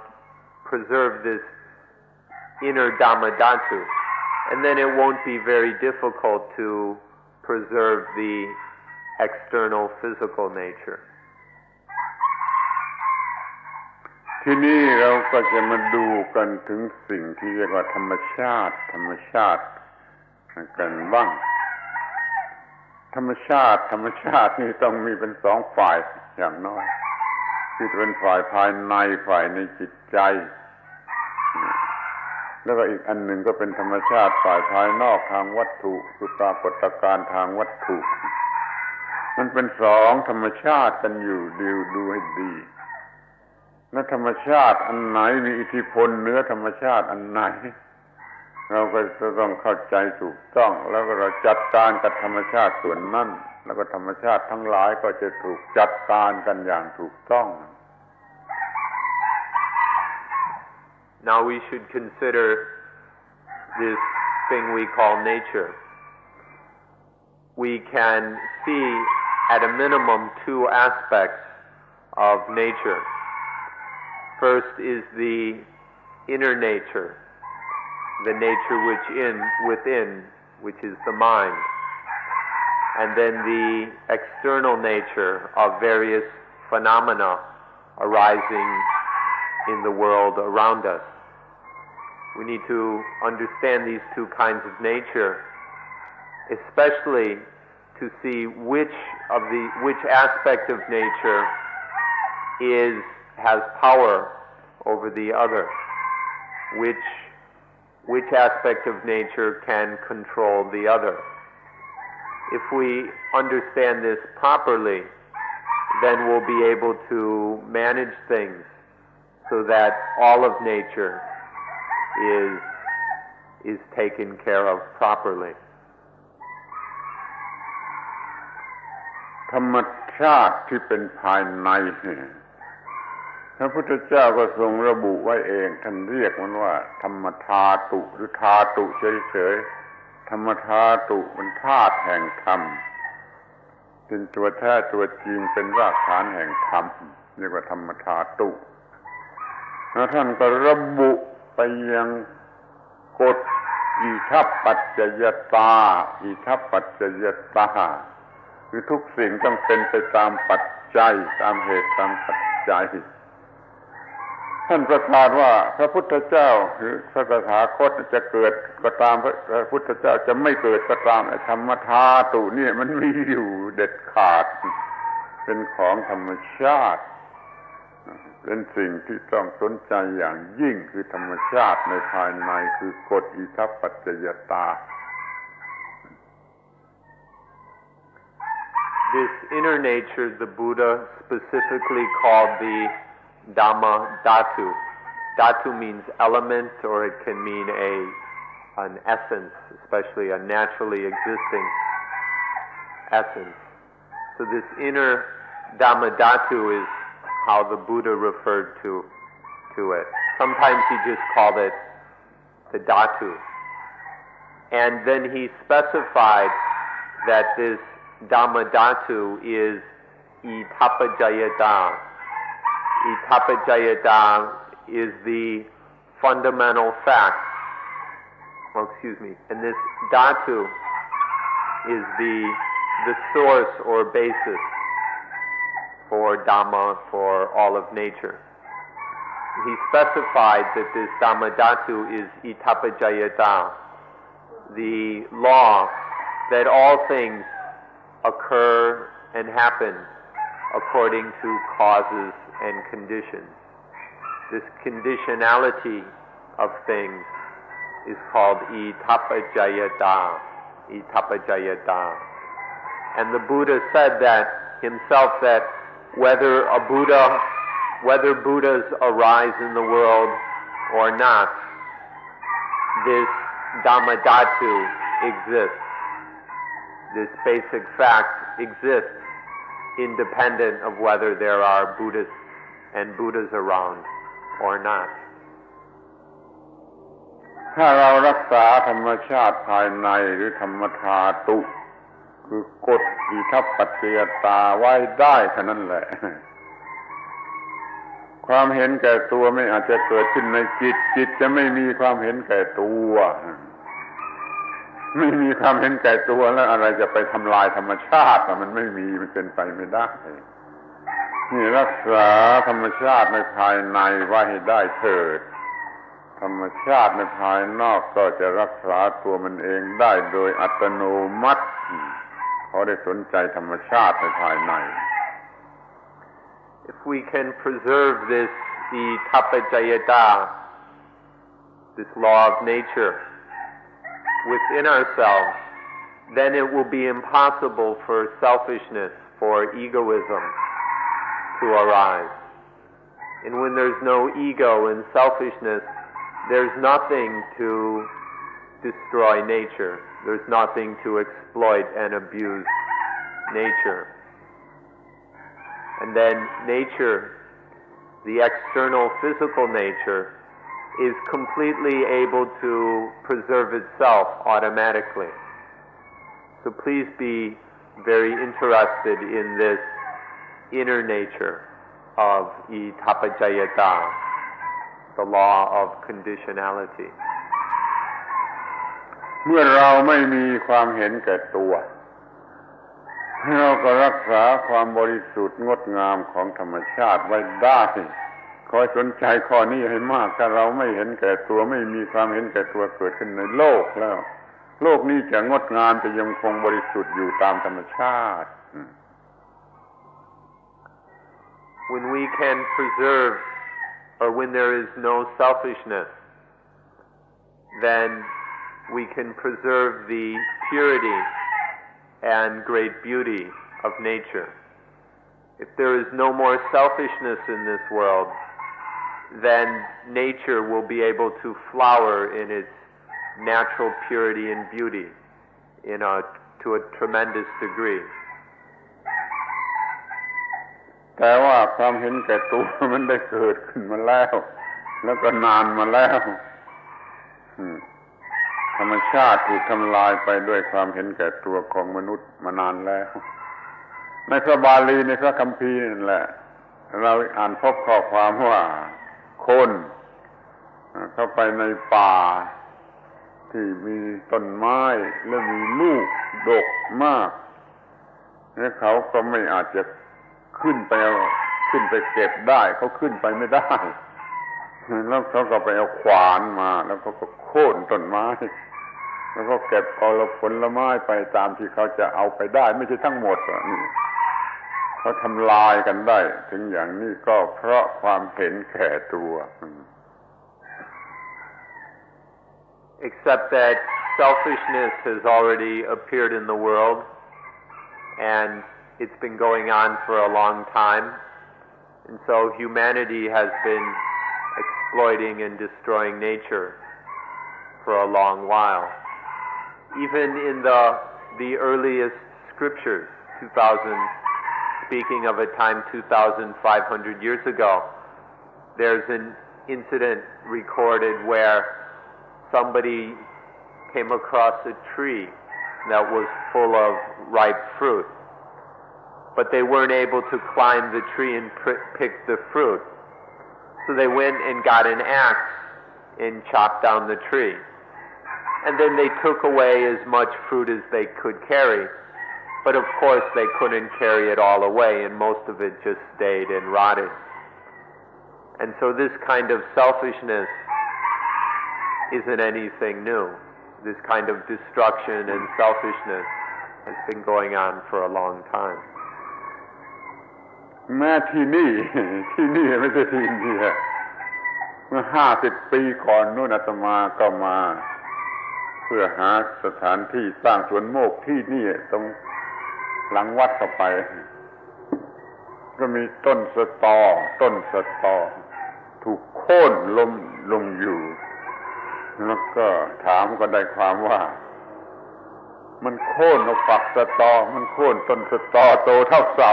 Speaker 2: preserve this inner Dhammadhatu, and then it won't be very difficult to preserve the external physical nature.
Speaker 1: ทีนี้เราก็จะมาดูกันถึงสิ่งที่เรียกว่าธรรมชาติกันบ้างธรรมชาตินี่ต้องมีเป็นสองฝ่ายอย่างน้อยที่เป็นฝ่ายภายในฝ่ายในจิตใจแล้วก็อีกอันหนึ่งก็เป็นธรรมชาติฝ่ายภายนอกทางวัตถุคือปรากฏการณ์ทางวัตถุมันเป็นสองธรรมชาติกันอยู่ดูให้ดีและธรรมชาติอันไหนมีอิทธิพลเหนือธรรมชาติอันไหนเราก็จะต้องเข้าใจถูกต้องแล้วก็เราจัดการกับธรรมชาติส่วนนั้นแล้วก็ธรรมชาติทั้งหลายก็จะถูกจัดการกันอย่างถูกต้อง
Speaker 2: Now we should consider this thing we call nature. We can see at a minimum two aspects of nature. First is the inner nature, the nature within, which is the mind, and then the external nature of various phenomena arising in the world around us. We need to understand these two kinds of nature, especially to see which aspect of nature has power over the other, which aspect of nature can control the other. If we understand this properly, then we'll be able to manage things so that all of nature is taken care of properly.
Speaker 1: ธรรมชาติที่เป็นภายในพระพุทธเจ้าก็ทรงระบุไว้เองท่านเรียกมันว่าธรรมธาตุหรือธาตุเฉยๆธรรมธาตุเป็นธาตุแห่งธรรมเป็นตัวแท้ตัวจริงเป็นรากฐานแห่งธรรมเรียกว่าธรรมธาตุแล้วท่านก็ระบุไปยังกฎอิทัปปัจจยตาคือทุกสิ่งต้องเป็นไปตามปัจจัยตามเหตุตามปัจจัยท่านประกาศว่าพระพุทธเจ้าหรือพระตถาคตจะเกิดก็ตามพระพุทธเจ้าจะไม่เกิดก็ตามธรรมธาตุนี่มันมีอยู่เด็ดขาดเป็นของธรรมชาติเป็นสิ่งที่ต้องสนใจอย่างยิ่งคือธรรมชาติในภายในคือกฎอิทัปปัจจยตา
Speaker 2: This inner nature the Buddha specifically called the Dhamma Dhatu. Dhatu means element, or it can mean an essence, especially a naturally existing essence. So this inner Dhamma Dhatu is how the Buddha referred to it. Sometimes he just called it the Dhatu. And then he specified that this Dhamma Dhatu is Itapajayata. Itapajayata is the fundamental fact. And this Dhatu is the source or basis for Dhamma, for all of nature. He specified that this Dhamma Dhatu is Itapajayata, the law that all things occur and happen according to causes and conditions. This conditionality of things is called Itapajayata. And the Buddha said that himself, that whether Buddhas arise in the world or not, this Dhammadhatu exists. This basic fact exists independent of whether there are Buddhists and Buddhas around or not.
Speaker 1: ถ้าเรารักษาธรรมชาติภายในหรือธรรมธาตุคือกฎอิทัปปัจจยตาไว้ได้เท่านั้นแหละความเห็นแก่ตัวไม่อาจจะเกิดขึ้นในจิตจะไม่มีความเห็นแก่ตัวไม่มีความเห็นแก่ตัวแล้วอะไรจะไปทำลายธรรมชาติมันไม่มีมันเป็นไปไม่ได้นี่รักษาธรรมชาติในภายในไว้ให้ได้เถิดธรรมชาติในภายนอกก็จะรักษาตัวมันเองได้โดยอัตโนมัติขอได้สนใจธรรมชาติในภายใน
Speaker 2: If we can preserve this tapajayata, this law of nature, within ourselves, then it will be impossible for selfishness, for egoism to arise. And when there's no ego and selfishness, there's nothing to destroy nature. There's nothing to exploit and abuse nature. And then nature, the external physical nature, is completely able to preserve itself automatically. So please be very interested in this inner nature of tapajayata, the law of conditionality.
Speaker 1: เมื่อเราไม่มีความเห็นแก่ตัวเราก็รักษาความบริสุทธิ์งดงามของธรรมชาติไว้ได้คอยสนใจข้อนี้ให้มากถ้าเราไม่เห็นแก่ตัวไม่มีความเห็นแก่ตัวเกิดขึ้นในโลกแล้วโลกนี้จะงดงามจะยังคงบริสุทธิ์อยู่ตามธรรมชาติ
Speaker 2: When we can preserve, or when there is no selfishness, then we can preserve the purity and great beauty of nature. If there is no more selfishness in this world, then nature will be able to flower in its natural purity and beauty to a tremendous degree.
Speaker 1: แต่ว่าความเห็นแก่ตัวมันได้เกิดขึ้นมาแล้วก็นานมาแล้วธรรมชาติถูกทำลายไปด้วยความเห็นแก่ตัวของมนุษย์มานานแล้วในพระบาลีในพระคัมภีร์นั่นแหละเราอ่านพบข้อความว่าคนเข้าไปในป่าที่มีต้นไม้และมีลูกดกมากและเขาก็ไม่อาจจะขึ้นไปเก็บได้เขาขึ้นไปไม่ได้แล้วเขาก็ไปเอาขวานมาแล้วเขาก็โค่นต้นไม้แล้วก็เก็บเอาผลไม้ไปตามที่เขาจะเอาไปได้ไม่ใช่ทั้งหมดนี่เขาทำลายกันได้ถึงอย่างนี้ก็เพราะความเห็นแก่ตัว
Speaker 2: Except that selfishness has already appeared in the world, and it's been going on for a long time, and so humanity has been exploiting and destroying nature for a long while. Even in the earliest scriptures, speaking of a time 2,500 years ago, there's an incident recorded where somebody came across a tree that was full of ripe fruit, but they weren't able to climb the tree and pick the fruit. So they went and got an axe and chopped down the tree. And then they took away as much fruit as they could carry. But of course they couldn't carry it all away, and most of it just stayed and rotted. And so this kind of selfishness isn't anything new. This kind of destruction and selfishness has been going on for a long time.
Speaker 1: แม้ที่นี่ไม่ใช่ที่นี่เมื่อ50 ปีก่อนนู่นอาตมาก็มาเพื่อหาสถานที่สร้างสวนโมกข์ที่นี่ตรง หลังวัดเข้าไปก็มีต้นสะตอถูกโค่นล้มลงอยู่แล้วก็ถามก็ได้ความว่ามันโค่นเอาฝักสะตอมันโค่นต้นสะตอโตเท่าเสา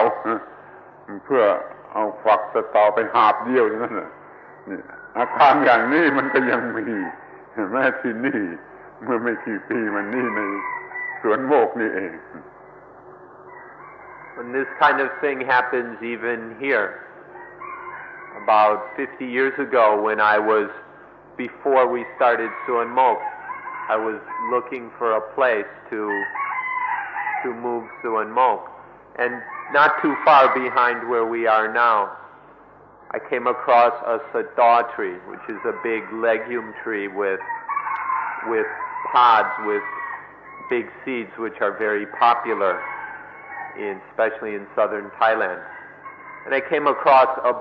Speaker 1: เพื่อเอาฝักสะตอไปหาบเดียวนั่นน่ะนี่อาการอย่างนี้มันก็ยังมีแม้ที่นี่เมื่อไม่กี่ปีมันนี่ในสวนโมกนี่เอง
Speaker 2: And this kind of thing happens even here. About 50 years ago, when before we started Suan Mok, I was looking for a place to move Suan Mok. And not too far behind where we are now, I came across a sadaw tree, which is a big legume tree with pods with big seeds, which are very popular, especially in southern Thailand. And I came across a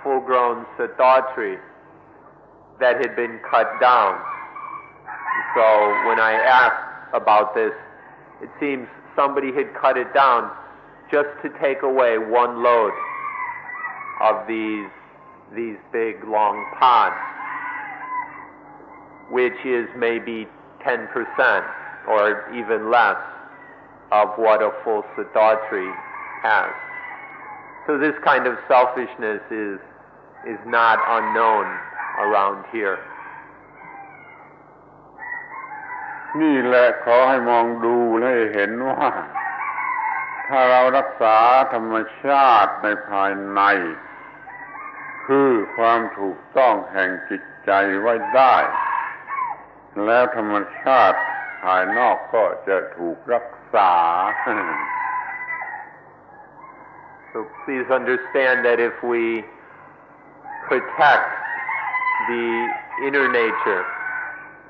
Speaker 2: full-grown sadaw tree that had been cut down. So when I asked about this, it seems somebody had cut it down just to take away one load of these big long pods, which is maybe 10% or even less of what a full sadaw tree has. So this kind of selfishness is not unknown around here.
Speaker 1: นี่แหละขอให้มองดูและเห็นว่าถ้าเรารักษาธรรมชาติในภายในคือความถูกต้องแห่งจิตใจไว้ได้แล้วธรรมชาติภายนอกก็จะถูกรักษา
Speaker 2: So please understand that if we protect the inner nature,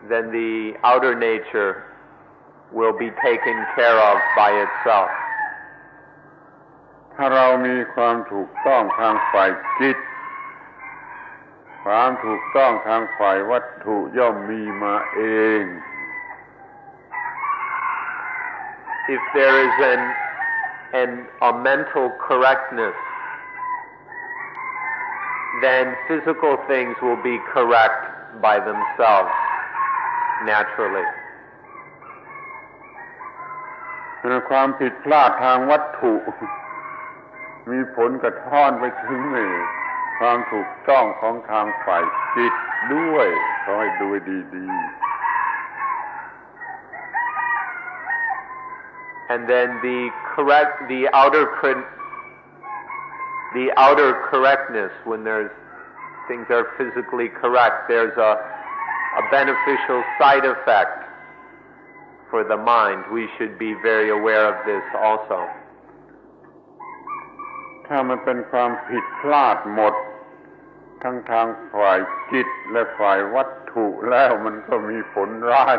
Speaker 2: then the outer nature will be taken care of by itself.
Speaker 1: ถ้าเรามีความถูกต้องทางฝ่ายจิตความถูกต้องทางฝ่ายวัตถุย่อมมีมาเอง
Speaker 2: If there is a mental correctness, then physical things will be correct by themselves, naturally.
Speaker 1: ความผิดพลาดทางวัตถุมีผลกระท้อนไปถึงความถูกต้องของทางฝ่ายจิตด้วยขอให้ดูดีๆ
Speaker 2: And then the outer correctness, when things are physically correct, there's a beneficial side effect for the mind. We should be very aware of this also.
Speaker 1: ถ้ามันเป็นความผิดพลาดหมดทั้งทางฝ่ายจิตและฝ่ายวัตถุแล้วมันก็มีผลร้าย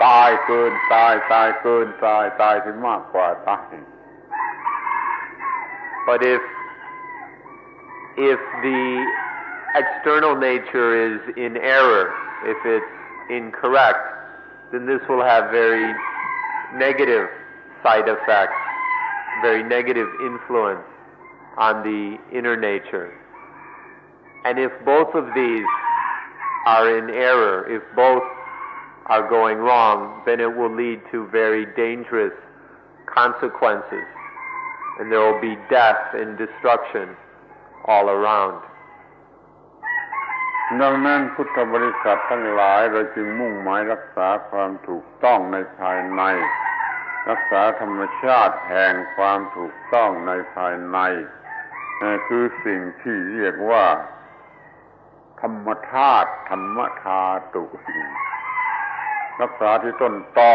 Speaker 1: ตายเกินตายเกินตายที่มากกว่าตาย
Speaker 2: But if the external nature is in error, if it's incorrect, then this will have very negative side effects, very negative influence on the inner nature. And if both of these are in error, if both are going wrong, then it will lead to very dangerous consequences, and there will be death and destruction all around.
Speaker 1: ดังนั้นพุทธบริษัททั้งหลายเราจึงมุ่งหมายรักษาความถูกต้องในภายในรักษาธรรมชาติแห่งความถูกต้องในภายในคือสิ่งที่เรียกว่าธรรมธาตุธรรมธาตุรักษาที่ต้นตอ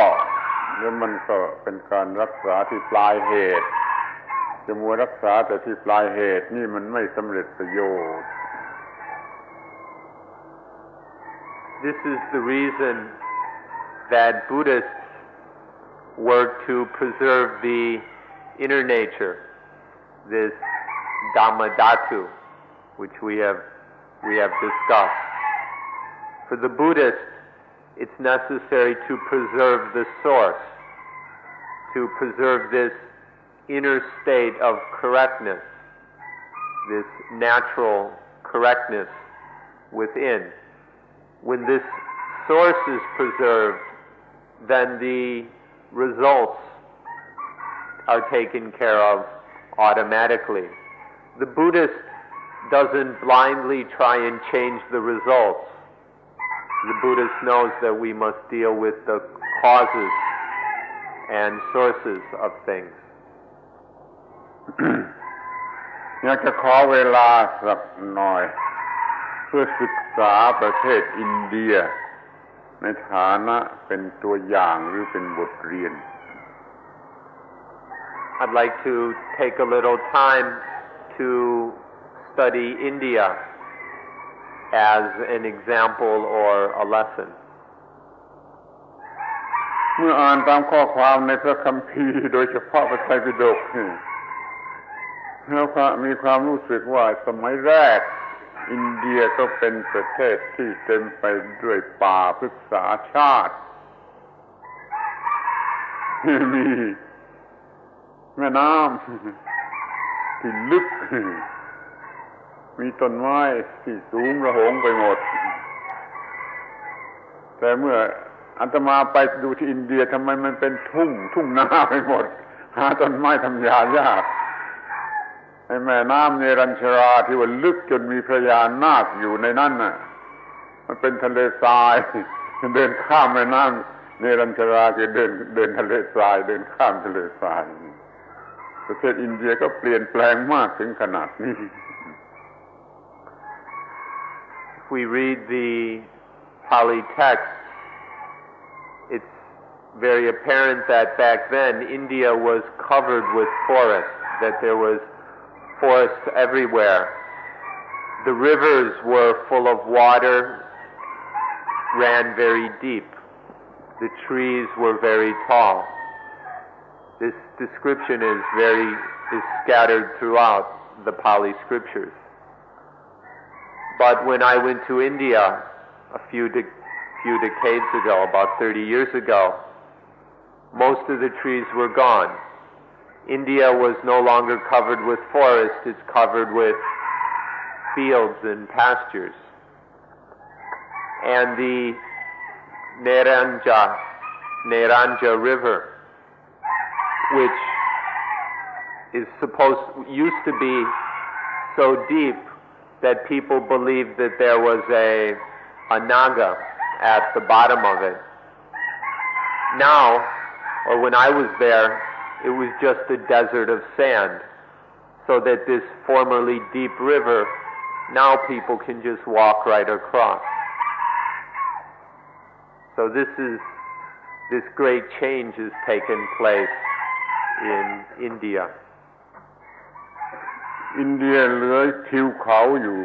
Speaker 1: แล้วมันก็เป็นการรักษาที่ปลายเหตุจะมัวรักษาแต่ที่ปลายเหตุนี่มันไม่สำเร็จประโยชน์
Speaker 2: This is the reason that Buddhists work to preserve the inner nature, this Dhammadhatu, which we have discussed. For the Buddhists, it's necessary to preserve the source, to preserve this inner state of correctness, this natural correctness within. When this source is preserved, then the results are taken care of automatically. The Buddhist doesn't blindly try and change the results. The Buddhist knows that we must deal with the causes and sources of things.
Speaker 1: อยากจะขอเวลาสักหน่อยเพื่อศึกษาประเทศอินเดียในฐานะเป็นตัวอย่างหรือเป็นบทเรียน
Speaker 2: I'd like to take a little time to study India as an example or a lesson.
Speaker 1: เมื่ออ่านตามข้อความในพระคัมภีร์โดยเฉพาะพระไตรปิฎกแล้วก็มีความรู้สึกว่าสมัยแรกอินเดียก็เป็นประเทศที่เต็มไปด้วยป่าพฤกษาชาติมีแม่น้ำที่ลึกมีต้นไม้ที่สูงระหงไปหมดแต่เมื่ออาตมาไปดูที่อินเดียทำไมมันเป็นทุ่งนาไปหมดหาต้นไม้ทำยายากไอ้แม่น้ำเนรัญชราที่ว่าลึกจนมีพระยานาคอยู่ในนั้นน่ะมันเป็นทะเลทรายเดินข้ามแม่น้ำเนรัญชราคือเดินทะเลทรายเดินข้ามทะเลทรายประเทศอินเดียก็เปลี่ยนแปลงมากถึงขนาดนี้
Speaker 2: If we read the Pali text, it's very apparent that back then India was covered with forests, that there was forests everywhere. The rivers were full of water, ran very deep. The trees were very tall. This description is scattered throughout the Pali scriptures. But when I went to India a few decades ago, about 30 years ago, most of the trees were gone. India was no longer covered with forest, it's covered with fields and pastures. And the Neranja River, which used to be so deep that people believed that there was a naga at the bottom of it. Now, or when I was there, it was just a desert of sand, so that this formerly deep river, now people can just walk right across. So this great change has taken place in India.
Speaker 1: อินเดียเหลือทิวเขาอยู่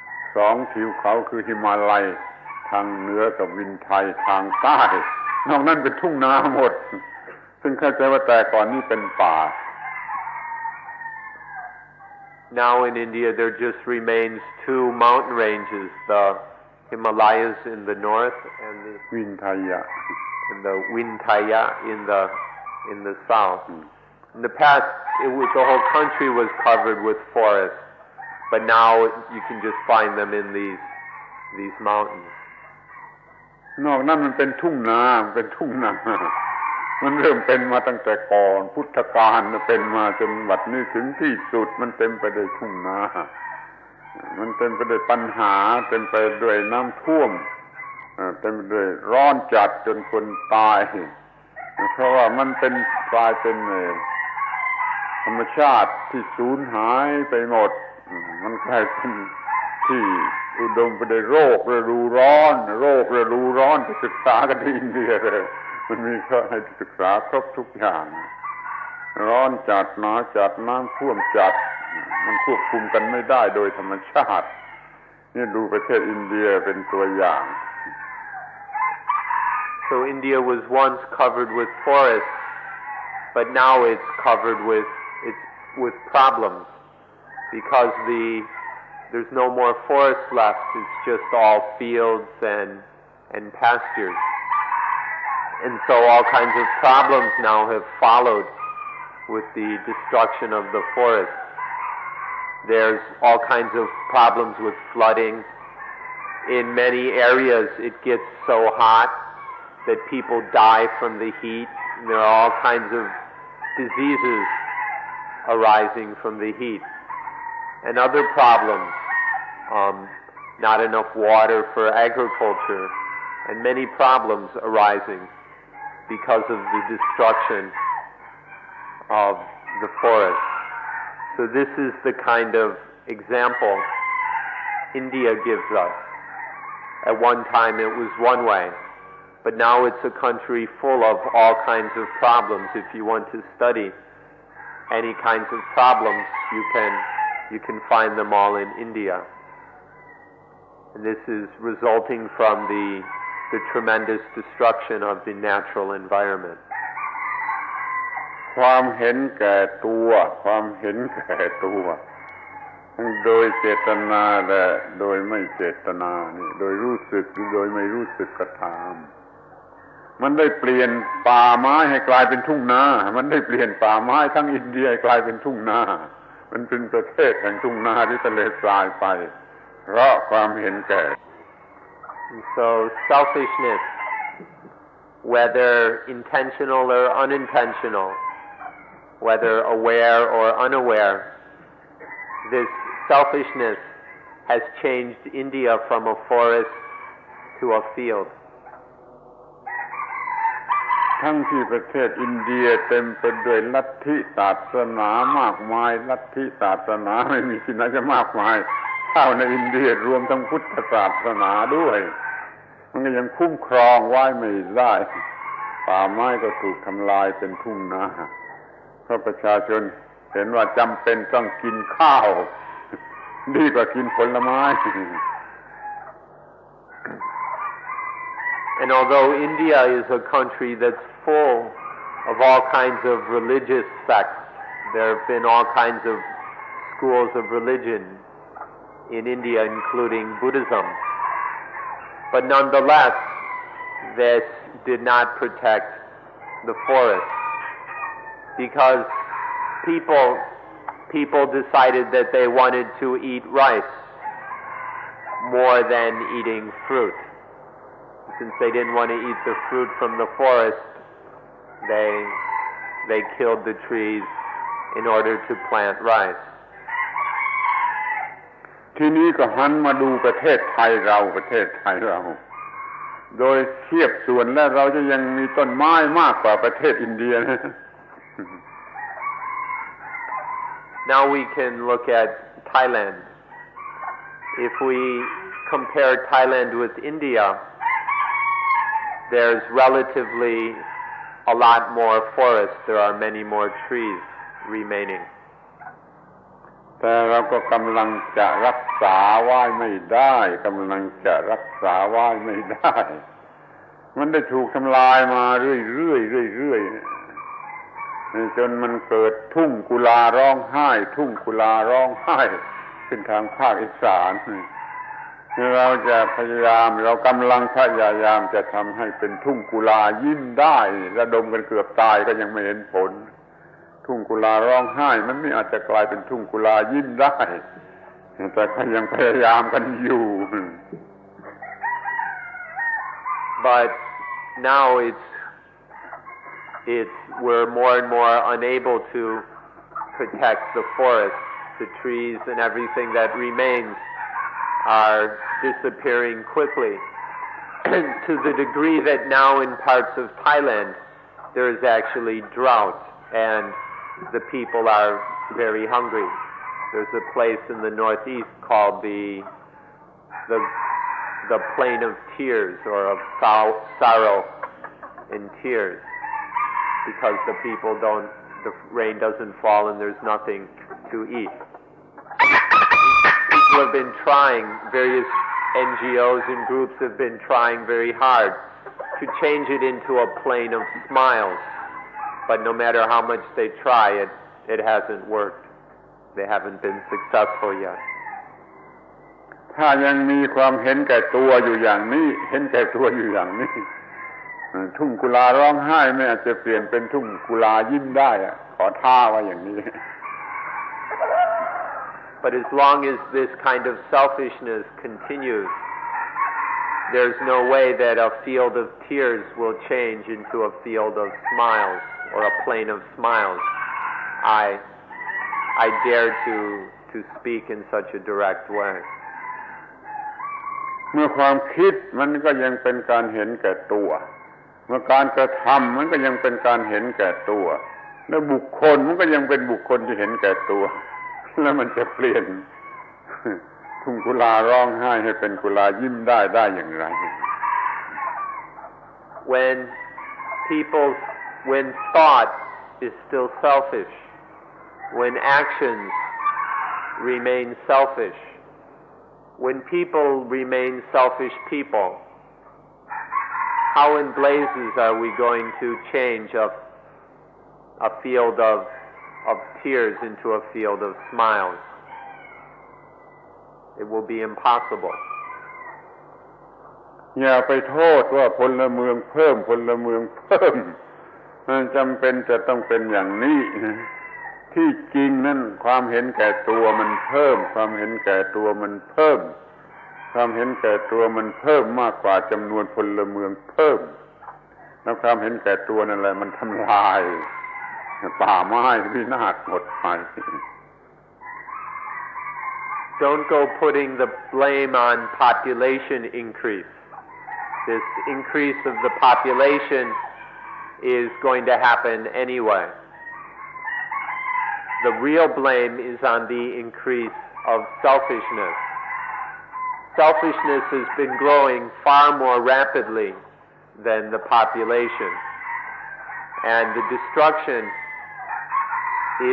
Speaker 1: 2ทิวเขาคือหิมาลัยทางเหนือกับวินไทยทางใต้นอกนั้นเป็นทุ่งนาหมดซึ่งเข้าใจว่าแต่ก่อนนี้เป็นป่า
Speaker 2: Now in India there just remains 2 mountain ranges, the Himalayas in the north and the
Speaker 1: Vindhya
Speaker 2: in the south. In the past, the whole country was covered with forests, but now you can just find them in these mountains.
Speaker 1: นอกนั้นมันเป็นทุ่งนามันเริ่มเป็นมาตั้งแต่ก่อนพุทธกาลเป็นมาจนบัดนี้ถึงที่สุดมันเต็มไปด้วยทุ่งนามันเต็มไปด้วยปัญหาเต็มไปด้วยน้ำท่วมเต็มไปด้วยร้อนจัดจนคนตายเพราะว่ามันเป็นกลายเป็นธรรมชาติที่สูญหายไปหมดมันกลายเป็นที่อุดมไปด้วยโรคฤดูร้อนไปศึกษากันที่อินเดียเลยมันมีข้อให้ศึกษาครบทุกอย่างร้อนจัดหนาวจัดน้ำท่วมจัดมันควบคุมกันไม่ได้โดยธรรมชาตินี่ดูประเทศอินเดียเป็นตัวอย่าง
Speaker 2: So India was once covered with forests, but now it's covered with problems because there's no more forest left. It's just all fields and pastures. And so all kinds of problems now have followed with the destruction of the forests. There's all kinds of problems with flooding. In many areas it gets so hot that people die from the heat. There are all kinds of diseases arising from the heat. And other problems, not enough water for agriculture, and many problems arising because of the destruction of the forest. So this is the kind of example India gives us. At one time it was one way, but now it's a country full of all kinds of problems. If you want to study any kinds of problems, you can find them all in India. And this is resulting from the tremendous destruction of the natural environment.
Speaker 1: ความเห็นแก่ตัวความเห็นแก่ตัวทั้งโดยเจตนาและโดยไม่เจตนานี่โดยรู้สึกหรือโดยไม่รู้สึกก็ตามมันได้เปลี่ยนป่าไม้ให้กลายเป็นทุ่งนามันได้เปลี่ยนป่าไม้ทั้งอินเดียให้กลายเป็นทุ่งนามันเป็นประเทศแห่งทุ่งนาที่ทะเลทรายไปเพราะความเห็นแก่
Speaker 2: So selfishness, whether intentional or unintentional, whether aware or unaware, this selfishness has changed India from a forest to a field.
Speaker 1: ทั้งที่ประเทศอินเดียเต็มไปด้วยลัทธิศาสนามากมายลัทธิศาสนาไม่มีที่ไหนจะมากมายเท่าในอินเดียรวมทั้งพุทธศาสนาด้วยมันก็ยังคุ้มครองไว้ไม่ได้ป่าไม้ก็ถูกทำลายเป็นทุ่งนาเพราะประชาชนเห็นว่าจำเป็นต้องกินข้าวดีกว่ากินผลไม้
Speaker 2: And although India is a country that's full of all kinds of religious sects, there have been all kinds of schools of religion in India, including Buddhism. But nonetheless, this did not protect the forest because people decided that they wanted to eat rice more than eating fruit. Since they didn't want to eat the fruit from the forest, they killed the trees in order to plant rice.
Speaker 1: ทีนี้ก็หันมาดูประเทศไทยเราโดยเทียบส่วนแล้วเราจะยังมีต้นไม้มากกว่าประเทศอินเดีย
Speaker 2: Now we can look at Thailand. If we compare Thailand with India, there's relatively a lot more forest. There are many more trees remaining.
Speaker 1: แต่เราก็กำลังจะรักษาไว้ไม่ได้กำลังจะรักษาไว้ไม่ได้มันได้ถูกทำลายมาเรื่อยๆจนมันเกิดทุ่งกุลาร้องไห้ทุ่งกุลาร้องไห้ขึ้นทางภาคอีสานเราจะเรากำลังพยายามจะทำให้เป็นทุ่งกุลายิ้มได้ระดมกันเกือบตายก็ยังไม่เห็นผลทุ่งกุลาร้องไห้มันไม่อาจจะกลายเป็นทุ่งกุลายิ้มได้แต่ก็ยังพยายามกันอยู่
Speaker 2: But now we're more and more unable to protect the forest. The trees and everything that remains are disappearing quickly to the degree that now in parts of Thailand there is actually drought and the people are very hungry. There's a place in the northeast called the Plain of Tears, or of sorrow and tears, because the rain doesn't fall and there's nothing to eat. People have been trying, various NGOs and groups have been trying very hard to change it into a plain of smiles. But no matter how much they try, it hasn't worked. They haven't been successful yet.
Speaker 1: ถ้ายังมีความเห็นแก่ตัวอยู่อย่างนี้ทุ่งกุลาร้องไห้ไม่อาจจะเปลี่ยนเป็นทุ่งกุลายิ้มได้ ขอท่าไว้อย่างนี้
Speaker 2: But as long as this kind of selfishness continues, there's no way that a field of tears will change into a field of smiles or a plain of smiles. I dare to speak in such a direct way.
Speaker 1: เมื่อความคิดมันก็ยังเป็นการเห็นแก่ตัวเมื่อการกระทำมันก็ยังเป็นการเห็นแก่ตัวแล้วบุคคลมันก็ยังเป็นบุคคลที่เห็นแก่ตัวแล้วมันจะเปลี่ยนทุ่งกุลาร้องไห้ให้เป็นกุลายิ้มได้อย่างไร
Speaker 2: When thought is still selfish, when actions remain selfish, when people remain selfish people, how in blazes are we going to change a field of tears into a field of smiles? It will be impossible.
Speaker 1: อย่าไปโทษว่าพลเมืองเพิ่มจำเป็นจะต้องเป็นอย่างนี้ที่จริงนั่นความเห็นแก่ตัวมันเพิ่มความเห็นแก่ตัวมันเพิ่มความเห็นแก่ตัวมันเพิ่มมากกว่าจำนวนพลเมืองเพิ่มแล้วความเห็นแก่ตัวนั่นแหละมันทำลายป่าไม้วินาศหมดไป
Speaker 2: Don't go putting the blame on population increase. This increase of the population is going to happen anyway. The real blame is on the increase of selfishness. Selfishness has been growing far more rapidly than the population, and the destruction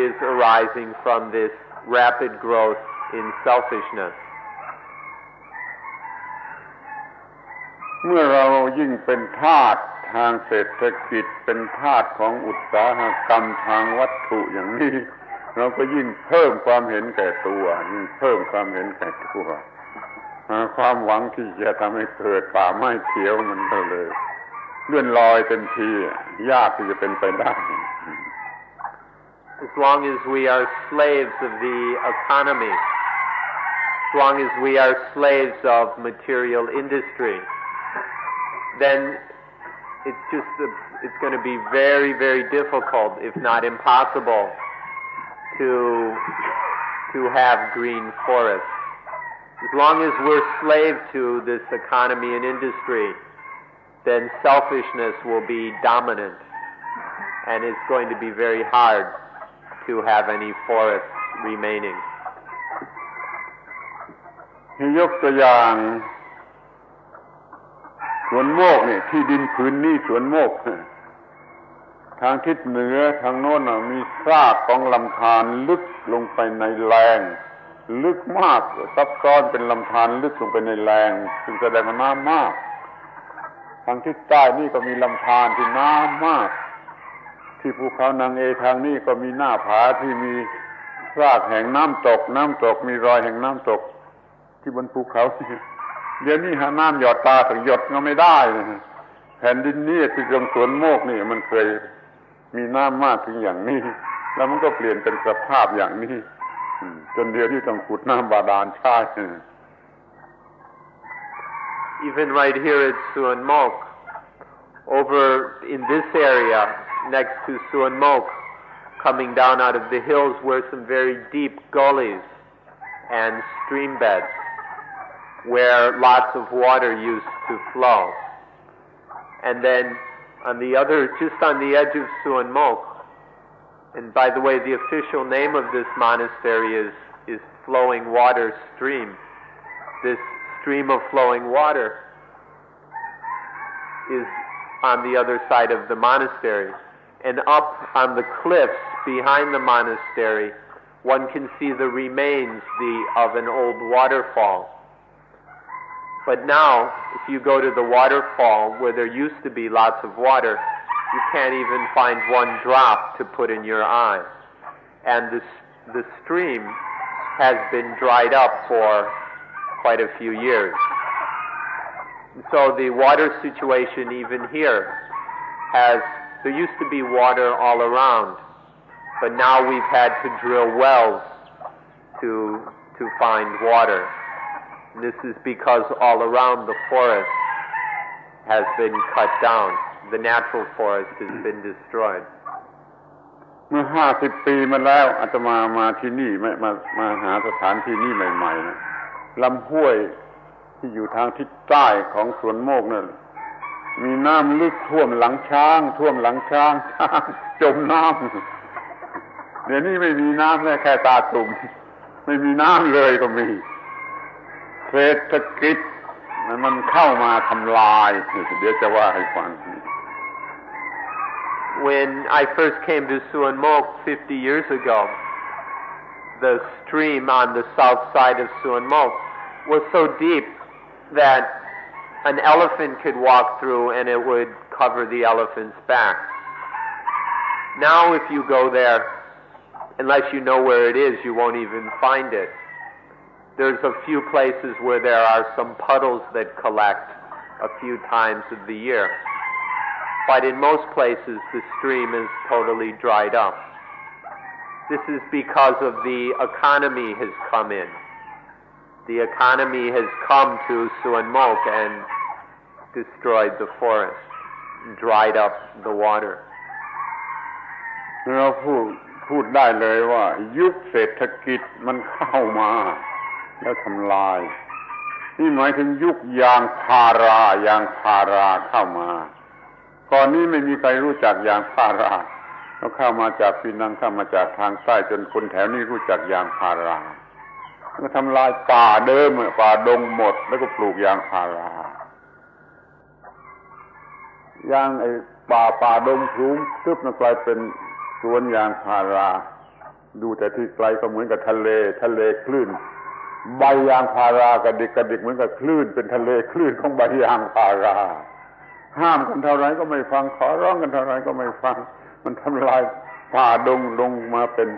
Speaker 2: is arising from this rapid growth in selfishness.
Speaker 1: เมื่อเรายิ่งเป็นทาสทางเศรษฐกิจเป็นทาสของอุตสาหกรรมทางวัตถุอย่างนี้เราก็ยิ่งเพิ่มความเห็นแก่ตัวยิ่งเพิ่มความเห็นแก่ตัวความหวังที่จะทำให้เกิดป่าไม้เขียวมันก็เลยเลื่อนลอยเต็มทียากที่จะเป็นไปได้
Speaker 2: As long as we are slaves of the economy, as long as we are slaves of material industry, then it's going to be very, very difficult, if not impossible, to have green forests. As long as we're slave to this economy and industry, then selfishness will be dominant, and it's going to be very hard to have any forests remaining.
Speaker 1: ยกตัวอย่างสวนโมกนี่ที่ดินผืนนี้สวนโมกทางทิศเหนือทางโน้นมีซากของลำธารลึกลงไปในแล้งลึกมากซับซ้อนเป็นลำธารลึกลงไปในแล้งซึ่งแสดงว่าน้ำมากทางทิศใต้นี่ก็มีลำธารที่น้ำมากที่ภูเขานางเอทางนี้ก็มีหน้าผาที่มีซากแห่งน้ำตกมีรอยแห่งน้ำตกที่บนภูเขาเดี๋ยวนี้หาน้ำหยดตาถึงหยดก็ไม่ได้แผ่นดินนี้ที่ตรงสวนโมกนี่มันเคยมีน้ำมากถึงอย่างนี้แล้วมันก็เปลี่ยนเป็นสภาพอย่างนี้จนเดียวที่ต้องขุดน้ำบาดาลใช้
Speaker 2: Even right here at Suan Mok, over in this area next to Suan Mok, coming down out of the hills were some very deep gullies and stream beds where lots of water used to flow. And then just on the edge of Suan Mok, and by the way, the official name of this monastery is Flowing Water Stream. This stream of flowing water is on the other side of the monastery. And up on the cliffs behind the monastery, one can see the remains of an old waterfall. But now, if you go to the waterfall where there used to be lots of water, you can't even find one drop to put in your eye. And the stream has been dried up for quite a few years. And so the water situation even here there used to be water all around, but now we've had to drill wells to find water. And this is because all around the forest has been cut down. The natural forest has been destroyed.
Speaker 1: เมื่อ50 ปีมาแล้วอาตมาที่นี่มาหาสถานที่นี่ใหม่ๆนะลำห้วยที่อยู่ทางทิศใต้ของสวนโมกนั่นมีน้ำลึกท่วมหลังช้างจมน้ำเดี๋ยวนี้ไม่มีน้ำแค่ตาตุ่มไม่มีน้ำเลยก็มีเศรษฐกิจมันเข้ามาทำลายเดี๋ยวจะว่าให้ฟัง
Speaker 2: When I first came to Suan Mok 50 years ago, the stream on the south side of Suan Mok was so deep that an elephant could walk through and it would cover the elephant's back. Now if you go there, unless you know where it is, you won't even find it. There's a few places where there are some puddles that collect a few times of the year. But in most places, the stream is totally dried up. This is because of the economy has come in. The economy has come to Suan Mok and destroyed the forest, dried up the water.
Speaker 1: เราพูดได้เลยว่ายุคเศรษฐกิจมันเข้ามาแล้วทำลายนี่หมายถึงยุคยางพาราเข้ามาก่อนนี้ไม่มีใครรู้จักยางพาราแล้วเข้ามาจากปีนังเข้ามาจากทางใต้จนคนแถวนี้รู้จักยางพาราก็ทำลายป่าเดิมป่าดงหมดแล้วก็ปลูกยางพารายางไอ้ป่าดงสูงทึบนั่นกลายเป็นสวนยางพาราดูแต่ที่ไกลก็เหมือนกับทะเลคลื่นใบยางพารากระดิกเหมือนกับคลื่นเป็นทะเลคลื่นของใบยางพาราห้ามกันเท่าไรก็ไม่ฟังขอร้องกันเท่าไรก็ไม่ฟังมันทำลายป่าดงลงมาเป็น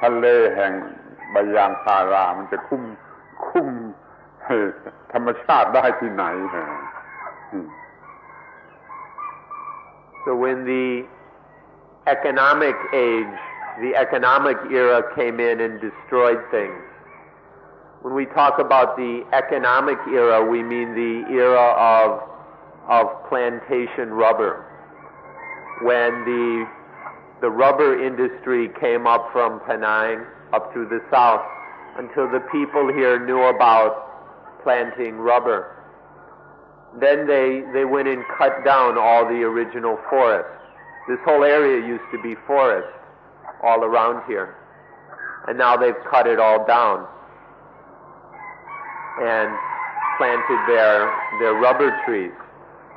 Speaker 1: ทะเลแห่งใบยางพารามันจะคุ้มธรรมชาติได้ที่ไหน
Speaker 2: So when the economic age, the economic era came in and destroyed things, when we talk about the economic era, we mean the era of plantation rubber. When the rubber industry came up from Penang up through the south, until the people here knew about planting rubber. Then they went and cut down all the original forest. This whole area used to be forest all around here. And now they've cut it all down and planted their rubber trees.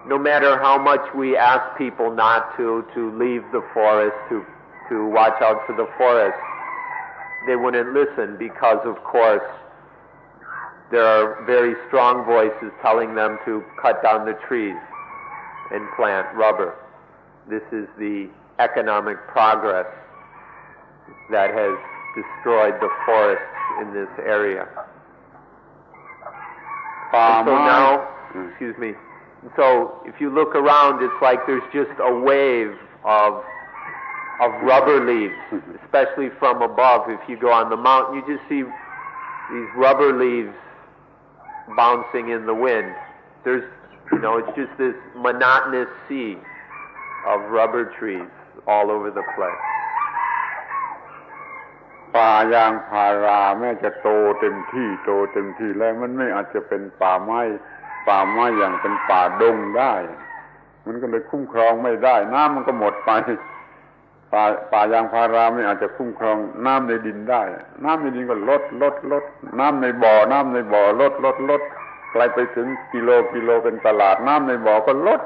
Speaker 2: No matter how much we ask people not to leave the forest, to watch out for the forest, they wouldn't listen because, of course, there are very strong voices telling them to cut down the trees and plant rubber. This is the economic progress that has destroyed the forests in this area. And so now, excuse me, so if you look around, it's like there's just a wave of rubber leaves, especially from above. If you go on the mountain, you just see these rubber leaves bouncing in the wind. There's, it's just this monotonous sea of rubber trees all over the place.
Speaker 1: ป่ายางพาราแม้จะโตเต็มที่แล้วมันไม่อาจจะเป็นป่าไม้อย่างเป็นป่าดงได้มันก็เลยคุ้มครองไม่ได้น้ำมันก็หมดไปป่ายางพาราไม่อาจจะคุ้มครองน้ำในดินได้น้ำในดินก็ลดน้ำในบ่อลดไกลไปถึงกิโลเป็นตลาดน้ำในบ่อก็ลด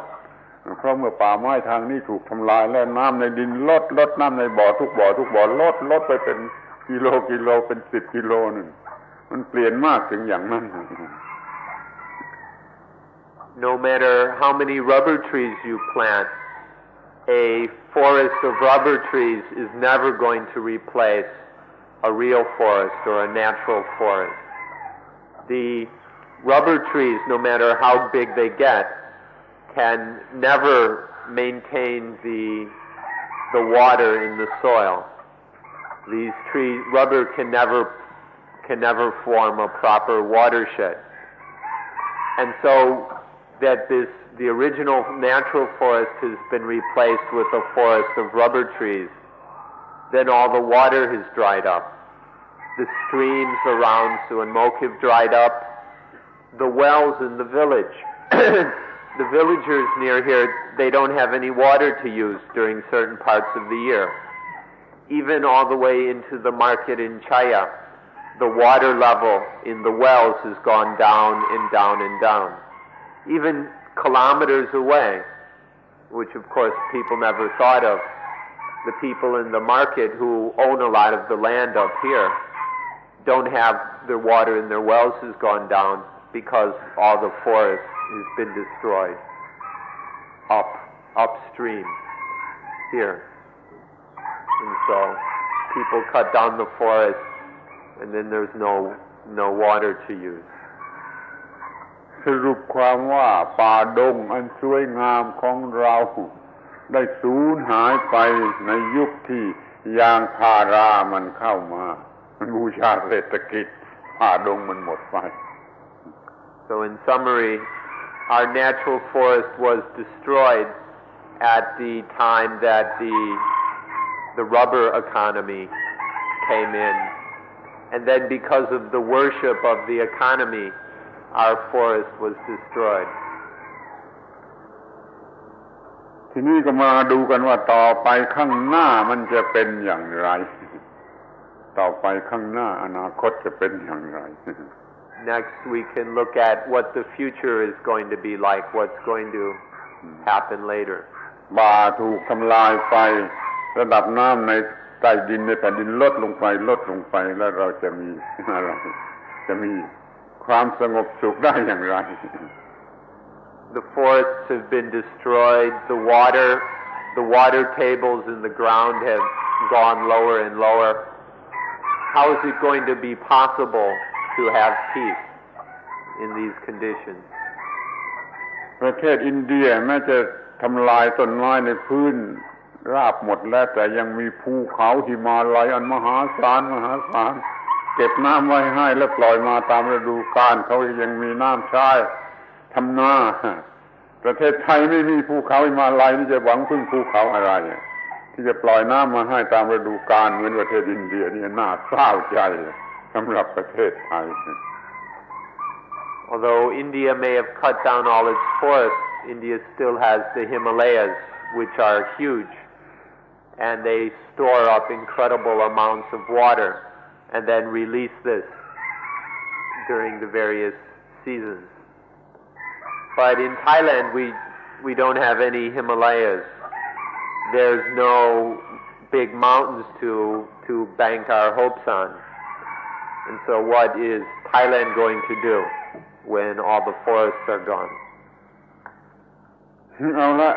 Speaker 1: เพราะเมื่อป่าไม้ทางนี้ถูกทำลายแล้วน้ำในดินลดน้ำในบ่อทุกบ่อลดไปเป็นกิโลเป็น10 กิโลนึงมันเปลี่ยนมากถึงอย่างนั้น
Speaker 2: No matter how many rubber trees you plant, a forest of rubber trees is never going to replace a real forest or a natural forest. The rubber trees, no matter how big they get, can never maintain the water in the soil. These trees, rubber can never form a proper watershed. And so that the original natural forest has been replaced with a forest of rubber trees. Then all the water has dried up. The streams around Suanmoke have dried up. The wells in the village. The villagers near here, they don't have any water to use during certain parts of the year. Even all the way into the market in Chaya, the water level in the wells has gone down and down and down. Even kilometers away, which of course people never thought of, the people in the market who own a lot of the land up here don't have their water in their wells has gone down because all the forest has been destroyed upstream here. And so people cut down the forest and then there's no water to use.
Speaker 1: สรุปความว่าป่าดงอันสวยงามของเราได้สูญหายไปในยุคที่ยางพารามันเข้ามามันบูชาเศรษฐกิจป่าดงมันหมดไป
Speaker 2: So in summary, our natural forest was destroyed at the time that the rubber economy came in. And then because of the worship of the economy, our forest was destroyed.
Speaker 1: ทีนี้ก็มาดูกันว่าต่อไปข้างหน้ามันจะเป็นอย่างไรต่อไปข้างหน้าอนาคตจะเป็นอย่างไร
Speaker 2: Next we can look at what the future is going to be like, what's going to happen later.
Speaker 1: ป่าถูกทำลายไประดับน้ำในใต้ดินในแผ่นดินลดลงไปแล้วเราจะมีอะไรจะมีความสงบสุขได้อย่างไร
Speaker 2: The forests have been destroyed, the water tables in the ground have gone lower and lower. How is it going to be possible to have peace in these conditions?
Speaker 1: ประเทศอินเดียแม้จะทำลายต้นไม้ในพื้นราบหมดแล้วแต่ยังมีภูเขาหิมาลัยอันมหาศาลเก็บน้ำไว้ให้แล้วปล่อยมาตามฤดูกาลเขายังมีน้ำใช้ทำนาประเทศไทยไม่มีภูเขาหิมาลัยนี่จะหวังพึ่งภูเขาอะไรที่จะปล่อยน้ำมาให้ตามฤดูกาลเหมือนประเทศอินเดียนี่น่าเศร้าใจสำหรับประเทศไทย
Speaker 2: Although India may have cut down all its forests, India still has the Himalayas, which are huge, and they store up incredible amounts of water and then release this during the various seasons. But in Thailand, we don't have any Himalayas. There's no big mountains to bank our hopes on. And so what is Thailand going to do when all the forests are gone?
Speaker 1: เอาละ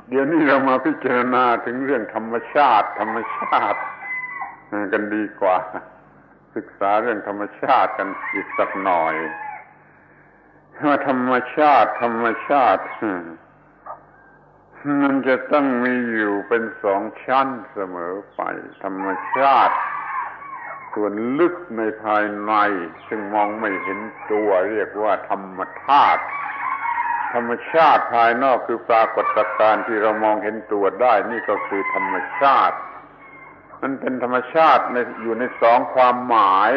Speaker 1: เดี๋ยวนี้เรามาพิจารณาถึงเรื่องธรรมชาติกันดีกว่าศึกษาเรื่องธรรมชาติกันอีกสักหน่อยว่าธรรมชาติมันจะต้องมีอยู่เป็นสองชั้นเสมอไปธรรมชาติส่วนลึกในภายในซึ่งมองไม่เห็นตัวเรียกว่าธรรมธาตุธรรมชาติภายนอกคือปรากฏการณ์ที่เรามองเห็นตัวได้นี่ก็คือธรรมชาติมันเป็นธรรมชาติอยู่ในสองความหมาย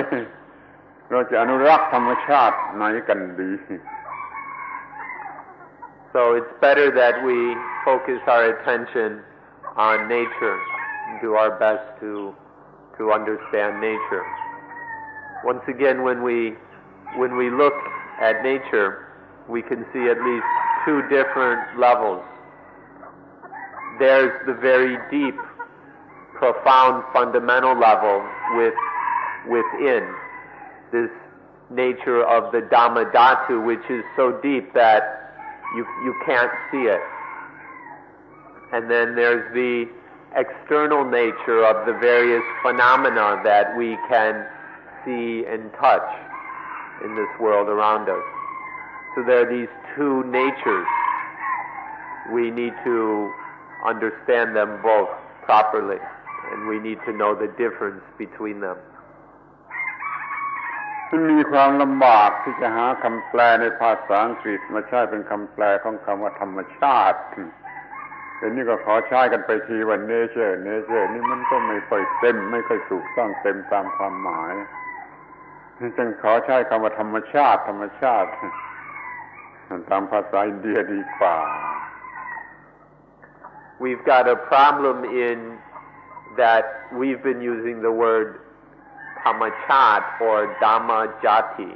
Speaker 1: เราจะอนุรักษ์ธรรมชาติไหนกันดี
Speaker 2: So it's better that we focus our attention on nature and do our best to understand nature. Once again, when we look at nature, we can see at least two different levels. There's the very deep, profound, fundamental level within this nature of the Dhamma Dhatu, which is so deep that you can't see it. And then there's the external nature of the various phenomena that we can see and touch in this world around us. So there are these two natures. We need to understand them both properly and we need to know the difference between them.
Speaker 1: มันมีความลำบากที่จะหาคำแปลในภาษาอังกฤษมาใช้เป็นคำแปลของคำว่าธรรมชาติเดี๋ยวนี้ก็ขอใช้กันไปทีว่า nature นี่มันก็ไม่ค่อยเต็มไม่ค่อยถูกต้องเต็มตามความหมายจึงขอใช้คำว่าธรรมชาติตามภาษาอินเดียดีกว่า
Speaker 2: We've got a problem in that we've been using the word Dhamachat or Dhamma Jati.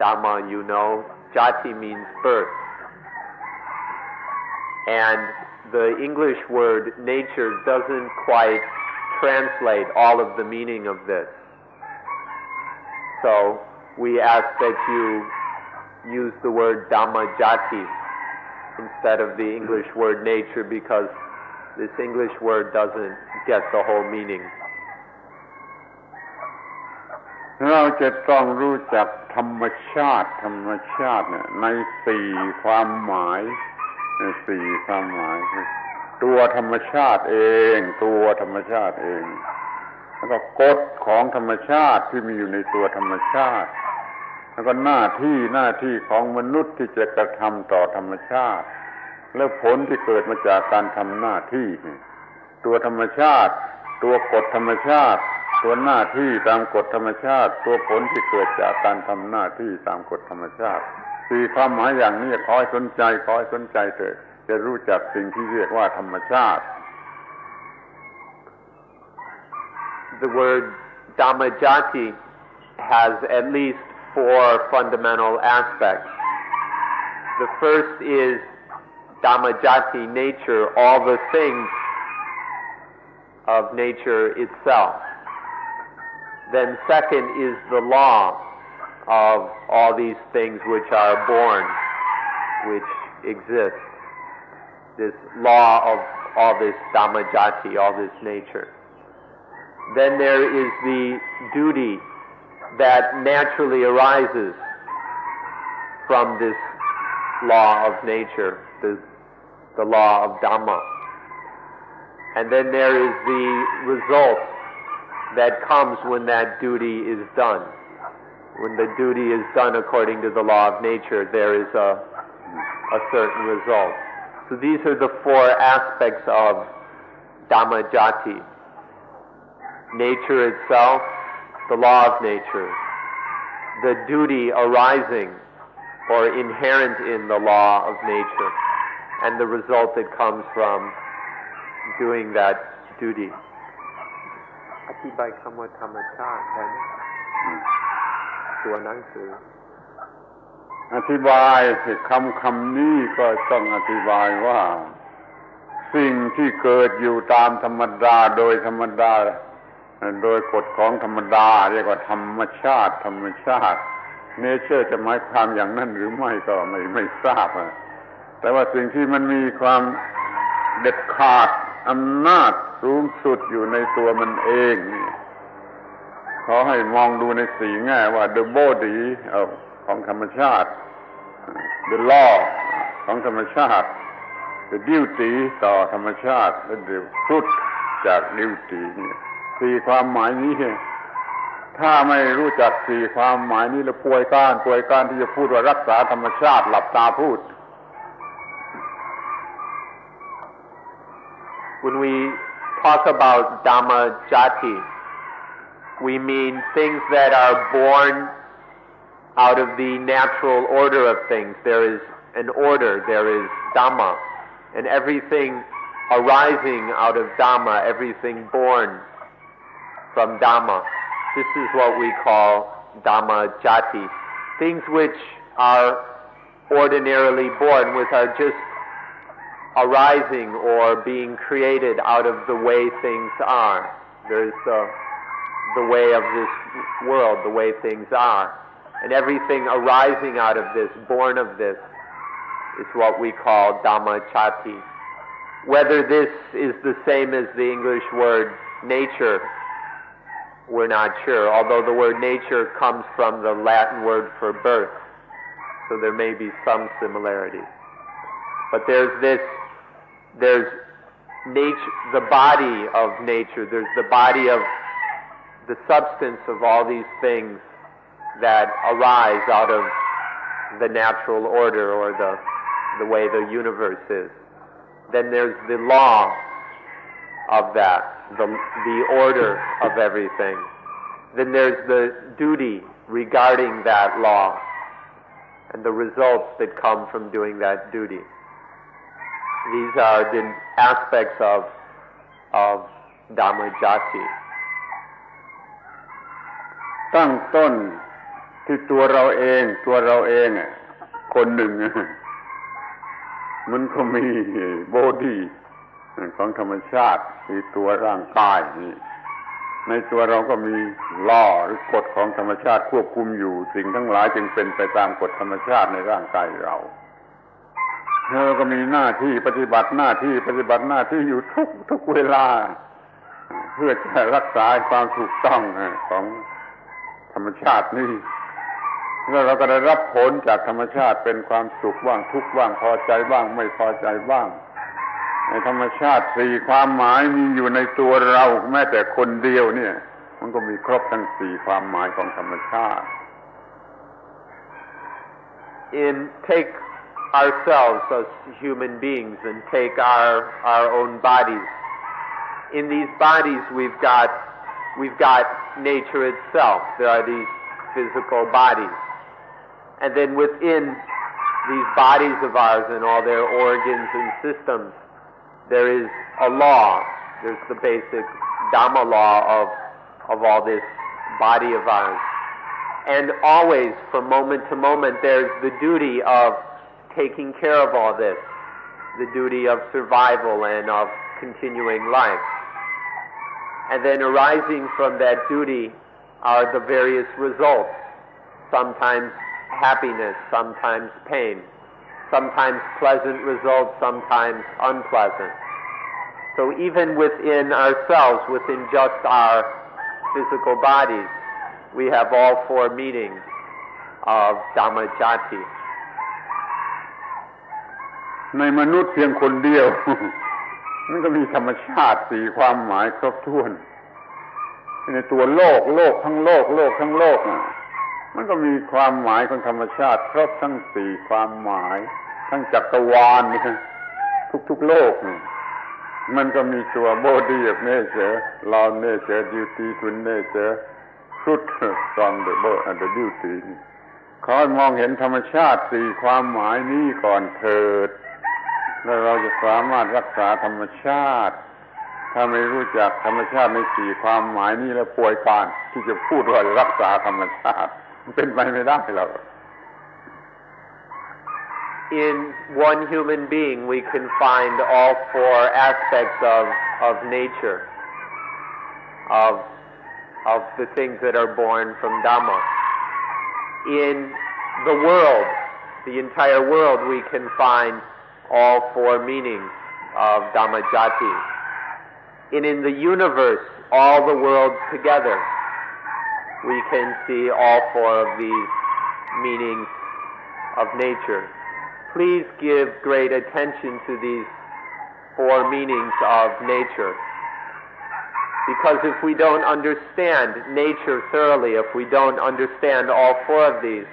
Speaker 2: Dhamma, you know, Jati means birth. And the English word nature doesn't quite translate all of the meaning of this. So we ask that you use the word Dhamma Jati instead of the English word nature because this English word doesn't get the whole meaning.
Speaker 1: เราจะต้องรู้จักธรรมชาติเนี่ยใน4ความหมายตัวธรรมชาติเองแล้วก็กฎของธรรมชาติที่มีอยู่ในตัวธรรมชาติแล้วก็หน้าที่ของมนุษย์ที่จะกระทำต่อธรรมชาติแล้วผลที่เกิดมาจากการทำหน้าที่ตัวธรรมชาติตัวกฎธรรมชาติตัวหน้าที่ตามกฎธรรมชาติตัวผลที่เกิดจากการทำหน้าที่ตามกฎธรรมชาติ4ความหมายอย่างนี้ขอให้สนใจเถอะจะรู้จักสิ่งที่เรียกว่าธรรมชาติ
Speaker 2: The word Dhammajati has at least 4 fundamental aspects. The first is Dhammajati, nature, all the things of nature itself. Then second is the law of all these things which are born, which exist. This law of all this Dhammajati, all this nature. Then there is the duty that naturally arises from this law of nature, the law of Dhamma. And then there is the result that comes when that duty is done. When the duty is done according to the law of nature, there is a certain result. So these are the 4 aspects of Dhammajati. Nature itself, the law of nature, the duty arising or inherent in the law of nature, and the result that comes from doing that duty. อธิบายคำว่าธรรมชาติกันตัวหนังสือ
Speaker 1: อธิบายคำนี้ก็ต้องอธิบายว่าสิ่งที่เกิดอยู่ตามธรรมดาโดยธรรมดาโดยกฎของธรรมดาเรียกว่าธรรมชาติเนเจอร์จะหมายความอย่างนั้นหรือไม่ก็ไม่ทราบแต่ว่าสิ่งที่มันมีความเด็ดขาดอำนาจสูงสุดอยู่ในตัวมันเองนี่ขอให้มองดูใน4แง่ว่า the body ของธรรมชาติ the law ของธรรมชาติ the duty ต่อธรรมชาติและ the fruit จาก duty นี่4ความหมายนี้ถ้าไม่รู้จัก4ความหมายนี้แล้วป่วยการที่จะพูดว่ารักษาธรรมชาติหลับตาพูด
Speaker 2: When we talk about Dhamma Jati, we mean things that are born out of the natural order of things. There is an order, there is Dhamma, and everything arising out of Dhamma, everything born from Dhamma. This is what we call Dhamma Jati. Things which are ordinarily born, which are just arising or being created out of the way things are. There's the way of this world, the way things are. And everything arising out of this, born of this, is what we call Dhammajati. Whether this is the same as the English word nature, we're not sure, although the word nature comes from the Latin word for birth, so there may be some similarities. But there's nature, the body of nature. There's the body of the substance of all these things that arise out of the natural order or the way the universe is. Then there's the law of that, the order of everything. Then there's the duty regarding that law and the results that come from doing that duty. These are the aspects of Dhammajati.
Speaker 1: ตั้งต้นที่ตัวเราเองคนหนึ่งมันก็มีบอดี้ของธรรมชาติคือตัวร่างกายนี่ในตัวเราก็มีล่อหรือกฎของธรรมชาติควบคุมอยู่สิ่งทั้งหลายจึงเป็นไปตามกฎธรรมชาติในร่างกายเราเราก็มีหน้าที่ปฏิบัติหน้าที่อยู่ทุกเวลาเพื่อจะรักษาความถูกต้องของธรรมชาตินี่แล้วเราก็ได้รับผลจากธรรมชาติเป็นความสุขบ้างทุกข์บ้างพอใจบ้างไม่พอใจบ้างในธรรมชาติสี่ความหมายมีอยู่ในตัวเราแม้แต่คนเดียวเนี่ยมันก็มีครบทั้งสี่ความหมายของธรรมชาติ
Speaker 2: Take ourselves as human beings and take our own bodies. In these bodies we've got nature itself. There are these physical bodies. And then within these bodies of ours and all their organs and systems, there is a law. There's the basic Dhamma law of all this body of ours. And always, from moment to moment, there's the duty of taking care of all this, the duty of survival and of continuing life. And then arising from that duty are the various results, sometimes happiness, sometimes pain, sometimes pleasant results, sometimes unpleasant. So even within ourselves, within just our physical bodies, we have all four meanings of Dhammajati.
Speaker 1: ในมนุษย์เพียงคนเดียว มันก็มีธรรมชาติสี่ความหมายครบถ้วนในตัวโลกทั้งโลกมันก็มีความหมายของธรรมชาติครบทั้งสี่ความหมายทั้งจักรวาลทุกโลกมันก็มีตัว body of nature law of nature duty to nature fruit from the duty ขอให้มองเห็นธรรมชาติสี่ความหมายนี้ก่อนเถิดแล้วเราจะสามารถรักษาธรรมชาติถ้าไม่รู้จักธรรมชาติในสี่ความหมายนี้แล้วป่วยการที่จะพูดว่ารักษาธรรมชาติมันเป็นไปไม่ได้หรอก
Speaker 2: In one human being we can find all four aspects of nature, of the things that are born from Dhamma. In the world, the entire world, we can find all four meanings of Dhammajati. And in the universe, all the worlds together, we can see all four of these meanings of nature. Please give great attention to these four meanings of nature. Because if we don't understand nature thoroughly, if we don't understand all four of these,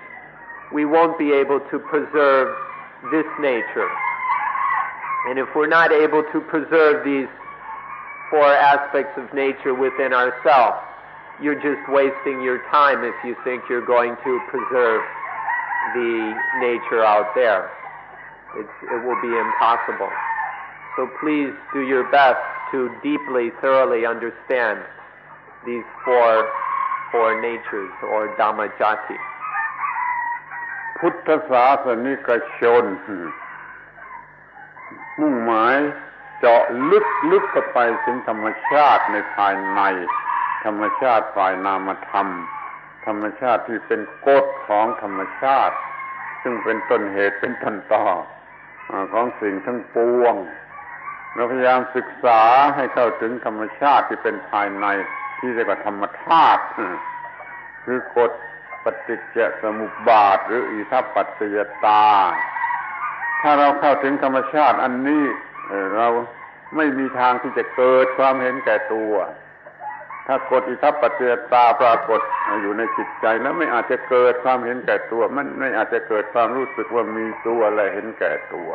Speaker 2: we won't be able to preserve this nature. And if we're not able to preserve these four aspects of nature within ourselves, you're just wasting your time if you think you're going to preserve the nature out there. It will be impossible. So please do your best to deeply, thoroughly understand these four natures or Dhammajati.
Speaker 1: พุทธศาสนิกชนมุ่งหมายเจาะลึกเข้าไปถึงธรรมชาติในภายในธรรมชาติฝ่ายนามธรรมธรรมชาติที่เป็นกฎของธรรมชาติซึ่งเป็นต้นเหตุเป็นต้นตอของสิ่งทั้งปวงเราพยายามศึกษาให้เข้าถึงธรรมชาติที่เป็นภายในที่เรียกว่าธรรมธาตุคือกฎปฏิจจสมุปบาทหรืออิทัปปัจจยตาถ้าเราเข้าถึงธรรมชาติอันนี้เรา ไม่มีทางที่จะเกิดความเห็นแก่ตัวถ้ากฎอิทัปปัจจยตาปรากฏอยู่ในจิตใจแล้วไม่อาจจะเกิดความเห็นแก่ตัวมันไม่อาจจะเกิดความรู้สึกว่ามีตัวอะไรเห็นแก่ตัว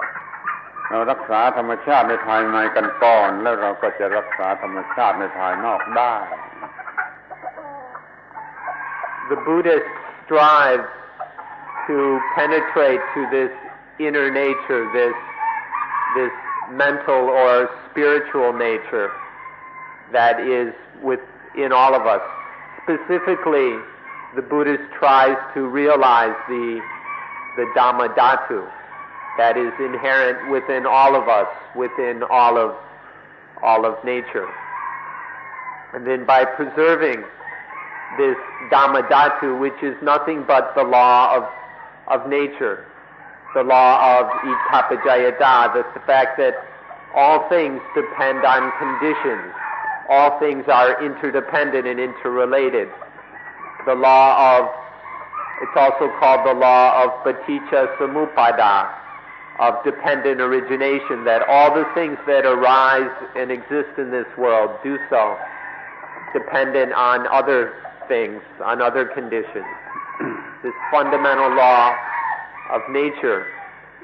Speaker 1: เรารักษาธรรมชาติในภายในกันก่อนแล้วเราก็จะรักษาธรรมชาติในภายนอกได้
Speaker 2: The Buddhist strives to penetrate to this inner nature, this mental or spiritual nature that is within all of us. Specifically, the Buddhist tries to realize the Dhamma Dhatu that is inherent within all of us, within all of nature. And then by preserving this Dhamma Dhatu, which is nothing but the law of nature, the law of Ittapajayata, the fact that all things depend on conditions, all things are interdependent and interrelated. The law of, it's also called the law of Paticca Samuppada, of dependent origination, that all the things that arise and exist in this world do so dependent on other things, on other conditions. This fundamental law of nature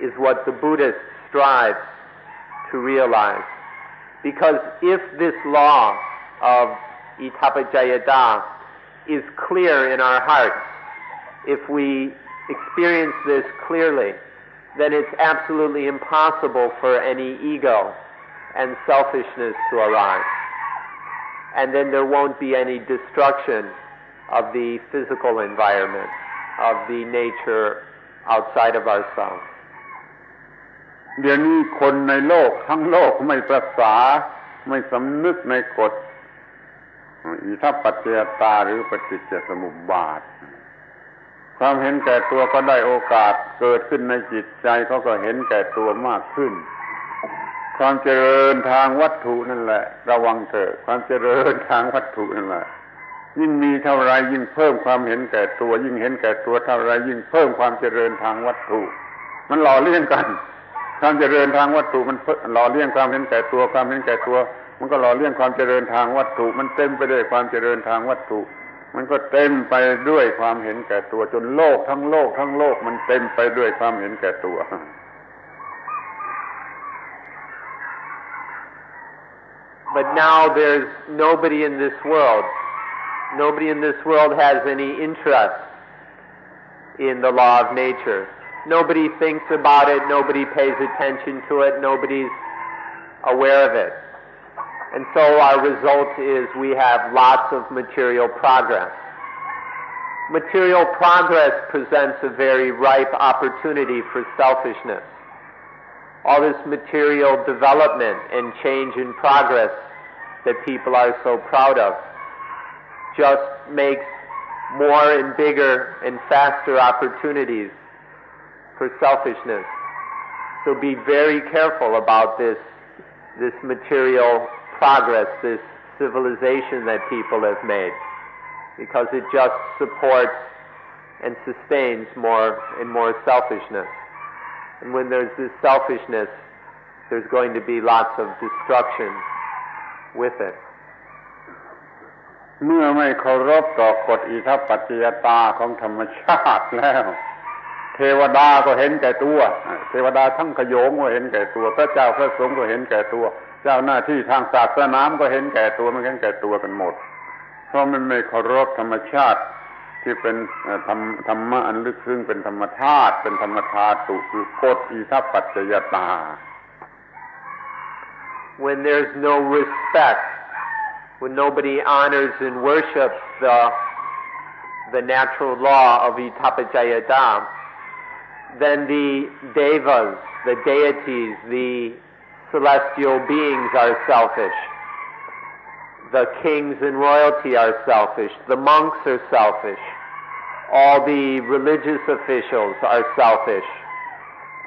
Speaker 2: is what the Buddhist strives to realize. Because if this law of Ittapajayata is clear in our hearts, if we experience this clearly, then it's absolutely impossible for any ego and selfishness to arise. And then there won't be any destruction of the physical environment, of the nature outside of ourselves.
Speaker 1: เดี๋ยวนี้คนในโลกทั้งโลกไม่ประสาไม่สำนึกในกฎอิทัปปัจจยตาหรือปฏิจจสมุปบาทความเห็นแก่ตัวก็ได้โอกาสเกิดขึ้นในจิตใจเขาก็เห็นแก่ตัวมากขึ้นความเจริญทางวัตถุนั่นแหละระวังเถอะความเจริญทางวัตถุนั่นแหละยิ่งมีเท่าไรยิ่งเพิ่มความเห็นแก่ตัวยิ่งเห็นแก่ตัวเท่าไรยิ่งเพิ่มความเจริญทางวัตถุมันหล่อเลี้ยงกันความเจริญทางวัตถุมันหล่อเลี้ยงความเห็นแก่ตัวความเห็นแก่ตัวมันก็หล่อเลี้ยงความเจริญทางวัตถุมันเต็มไปด้วยความเจริญทางวัตถุมันก็เต็มไปด้วยความเห็นแก่ตัวจนโลกทั้งโลกมันเต็มไปด้วยความเห็นแก่ตัว
Speaker 2: But now there's nobody in this world. Nobody in this world has any interest in the law of nature. Nobody thinks about it, nobody pays attention to it, nobody's aware of it. And so our result is we have lots of material progress. Material progress presents a very ripe opportunity for selfishness. All this material development and change and progress that people are so proud of just makes more and bigger and faster opportunities for selfishness. So be very careful about this material progress, this civilization that people have made, because it just supports and sustains more and more selfishness. And when there's this selfishness, there's going to be lots of destruction with it.
Speaker 1: เมื่อไม่เคารพต่อกฎอิทัปปัจจยตาของธรรมชาติแล้วเทวดาก็เห็นแก่ตัวเทวดาทั้งขโยงก็เห็นแก่ตัวพระเจ้าพระสงฆ์ก็เห็นแก่ตัวเจ้าหน้าที่ทางศาสนาก็เห็นแก่ตัวมันเห็นแก่ตัวกันหมดเพราะมันไม่เคารพธรรมชาติที่เป็นธรรมะอันลึกซึ้งเป็นธรรมธาตุเป็นธรรมธาตุคือกฎอิทัปปัจจยตา
Speaker 2: When there's no respect, when nobody honors and worships the natural law of Ittapajayata, then the devas, the deities, the celestial beings are selfish. The kings and royalty are selfish. The monks are selfish. All the religious officials are selfish.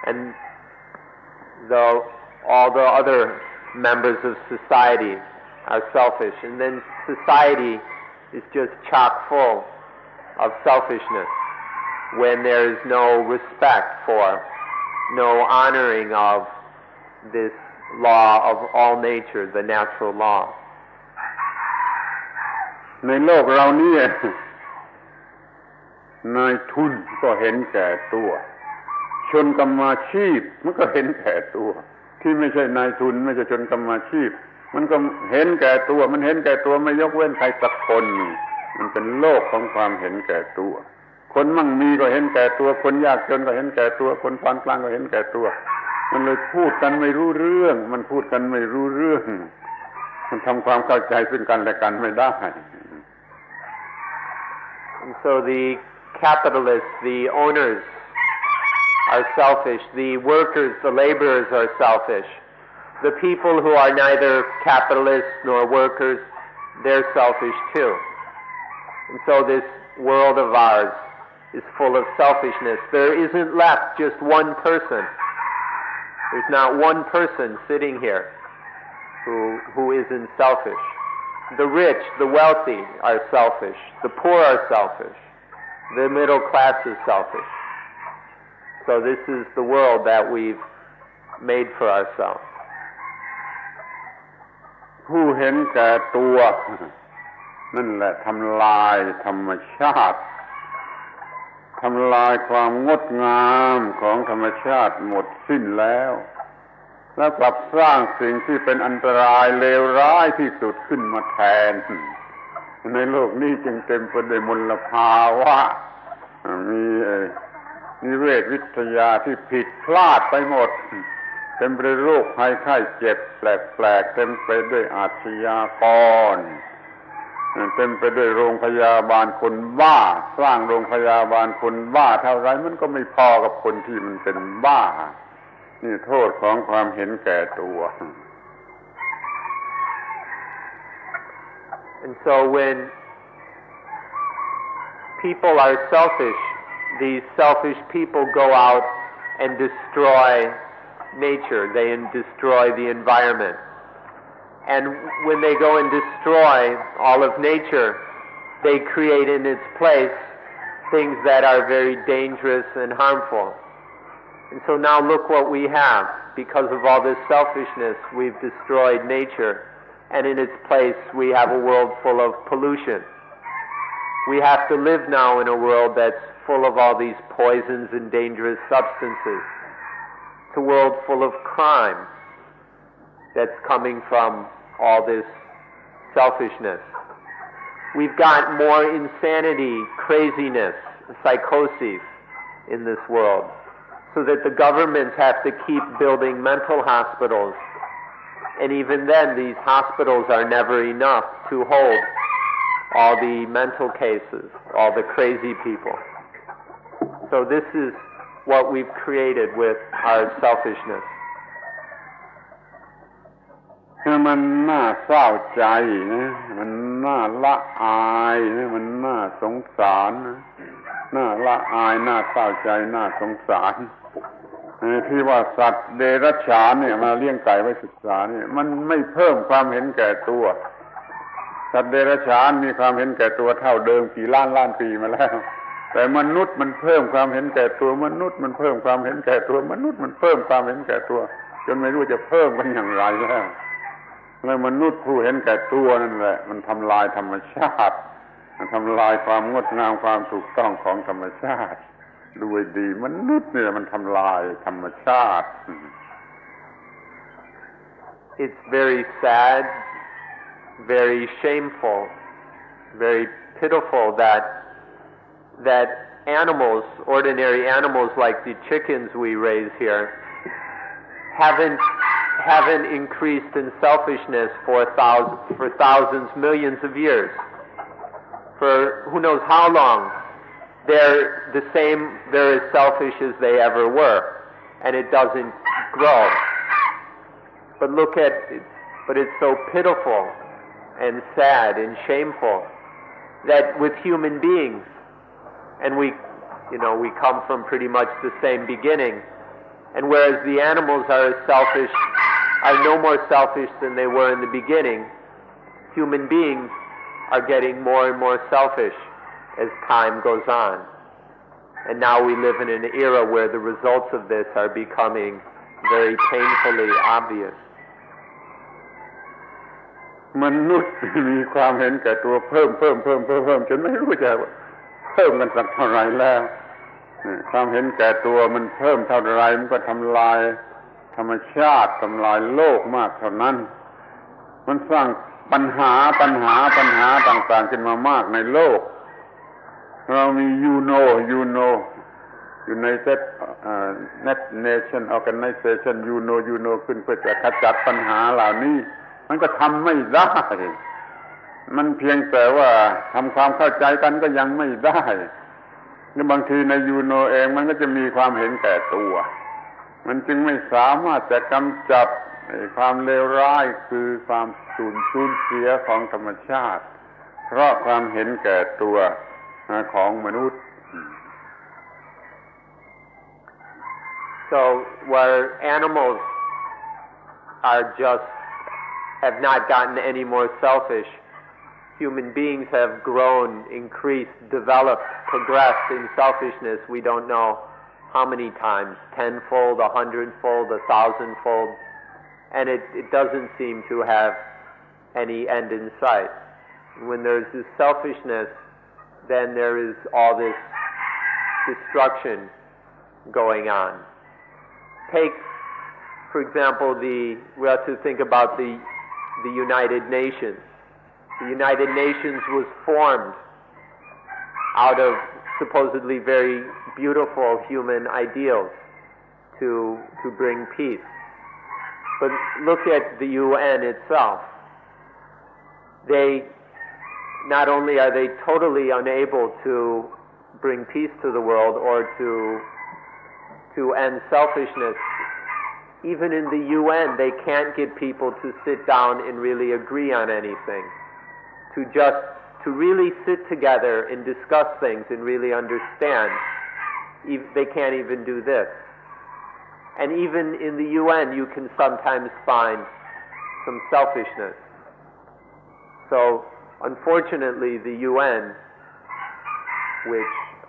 Speaker 2: And all the other members of society are selfish. And then society is just chock full of selfishness when there is no respect for, no honoring of this law of all nature, the natural law.
Speaker 1: ในโลกเรานี่นายทุนก็เห็นแก่ตัวชนกรรมาชีพมันก็เห็นแก่ตัวที่ไม่ใช่นายทุนไม่ใช่ชนกรรมาชีพมันก็เห็นแก่ตัวมันเห็นแก่ตัวไม่ยกเว้นใครสักคนมันเป็นโลกของความเห็นแก่ตัวคนมั่งมีก็เห็นแก่ตัวคนยากจนก็เห็นแก่ตัวคนปานกลางก็เห็นแก่ตัวมันเลยพูดกันไม่รู้เรื่องมันพูดกันไม่รู้เรื่องมันทำความเข้าใจซึ่งกันและกันไม่ได้
Speaker 2: And so the capitalists, the owners are selfish, the workers, the laborers are selfish. The people who are neither capitalists nor workers, they're selfish too. And so this world of ours is full of selfishness. There isn't left just one person. There's not one person sitting here who isn't selfish. The rich, the wealthy are selfish. The poor are selfish. The middle class is selfish. So this is the world that we've made for ourselves.
Speaker 1: ผู้เห็นแก่ตัวนั่นแหละทำลายธรรมชาติทำลายความงดงามของธรรมชาติหมดสิ้นแล้วแล้วกลับสร้างสิ่งที่เป็นอันตรายเลวร้ายที่สุดขึ้นมาแทนในโลกนี้จึงเต็มไปด้วยมลภาวะมีนิเวศวิทยาที่ผิดพลาดไปหมดเต็มไปด้วยโรคภัยไข้เจ็บแปลกๆเต็มไปด้วยอาชญากรเต็มไปด้วยโรงพยาบาลคนบ้าสร้างโรงพยาบาลคนบ้าเท่าไรมันก็ไม่พอกับคนที่มันเป็นบ้านี่โทษของความเห็นแก่ตัว
Speaker 2: And so when people are selfish, these selfish people go out and destroy nature, they destroy the environment. And when they go and destroy all of nature, they create in its place things that are very dangerous and harmful. And so now look what we have. Because of all this selfishness, we've destroyed nature, and in its place we have a world full of pollution. We have to live now in a world that's full of all these poisons and dangerous substances. It's a world full of crime that's coming from all this selfishness. We've got more insanity, craziness, psychoses in this world, so that the governments have to keep building mental hospitals, and even then these hospitals are never enough to hold all the mental cases, all the crazy people. So this is what we've created with our selfishness.
Speaker 1: มันน่าเศร้าใจนะมันน่าละอายนะมันน่าสงสารนะน่าละอายน่าเศร้าใจน่าสงสารที่ว่าสัตว์เดรัจฉานเนี่ยมาเลี้ยงไก่ไว้ศึกษาเนี่ยมันไม่เพิ่มความเห็นแก่ตัวสัตว์เดรัจฉานมีความเห็นแก่ตัวเท่าเดิมกี่ล้านปีมาแล้วแต่มนุษย์มันเพิ่มความเห็นแก่ตัวมนุษย์มันเพิ่มความเห็นแก่ตัวมนุษย์มันเพิ่มความเห็นแก่ตัวจนไม่รู้จะเพิ่มกันอย่างไรแล้วมนุษย์ผู้เห็นแก่ตัวนั่นแหละมันทำลายธรรมชาติมันทำลายความงดงามความถูกต้องของธรรมชาติด้วยดีมนุษย์เนี่ยมันทำลายธรรมชาติ
Speaker 2: It's very sad, very shameful, very pitiful that animals, ordinary animals like the chickens we raise here, haven't increased in selfishness for thousands, millions of years. For who knows how long, they're the same, they're as selfish as they ever were, and it doesn't grow. But look at it, but it's so pitiful and sad and shameful that with human beings, and we come from pretty much the same beginning, and whereas the animals are no more selfish than they were in the beginning, human beings are getting more and more selfish as time goes on. And now we live in an era where the results of this are becoming very painfully obvious.
Speaker 1: มนุษย์มีความเห็นแก่ตัวเพิ่มจนไม่รู้จะเพิ่มกันสักเท่าไหร่แล้วความเห็นแก่ตัวมันเพิ่มเท่าไรมันก็ทำลายธรรมชาติทำลายโลกมากเท่านั้นมันสร้างปัญหาต่างๆขึ้นมามากในโลกเรามีUnited Nation Organization ขึ้นเพื่อจะขจัดปัญหาเหล่านี้มันก็ทำไม่ได้มันเพียงแต่ว่าทำความเข้าใจกันก็ยังไม่ได้และบางทีในเองมันก็จะมีความเห็นแก่ตัวมันจึงไม่สามารถจะกำจัดความเลวร้ายคือความสูญเสียของธรรมชาติเพราะความเห็นแก่ตัวของมนุษย์
Speaker 2: So where animals have not gotten any more selfish, human beings have grown, increased, developed, progressed in selfishness. We don't know how many times, 10-fold, 100-fold, 1,000-fold, and it doesn't seem to have any end in sight. When there's this selfishness, then there is all this destruction going on. Take, for example, we have to think about the United Nations. The United Nations was formed out of supposedly very beautiful human ideals to bring peace. But look at the UN itself. Not only are they totally unable to bring peace to the world or to end selfishness, even in the UN they can't get people to sit down and really agree on anything, to really sit together and discuss things and really understand. They can't even do this. And even in the UN you can sometimes find some selfishness. So unfortunately the UN,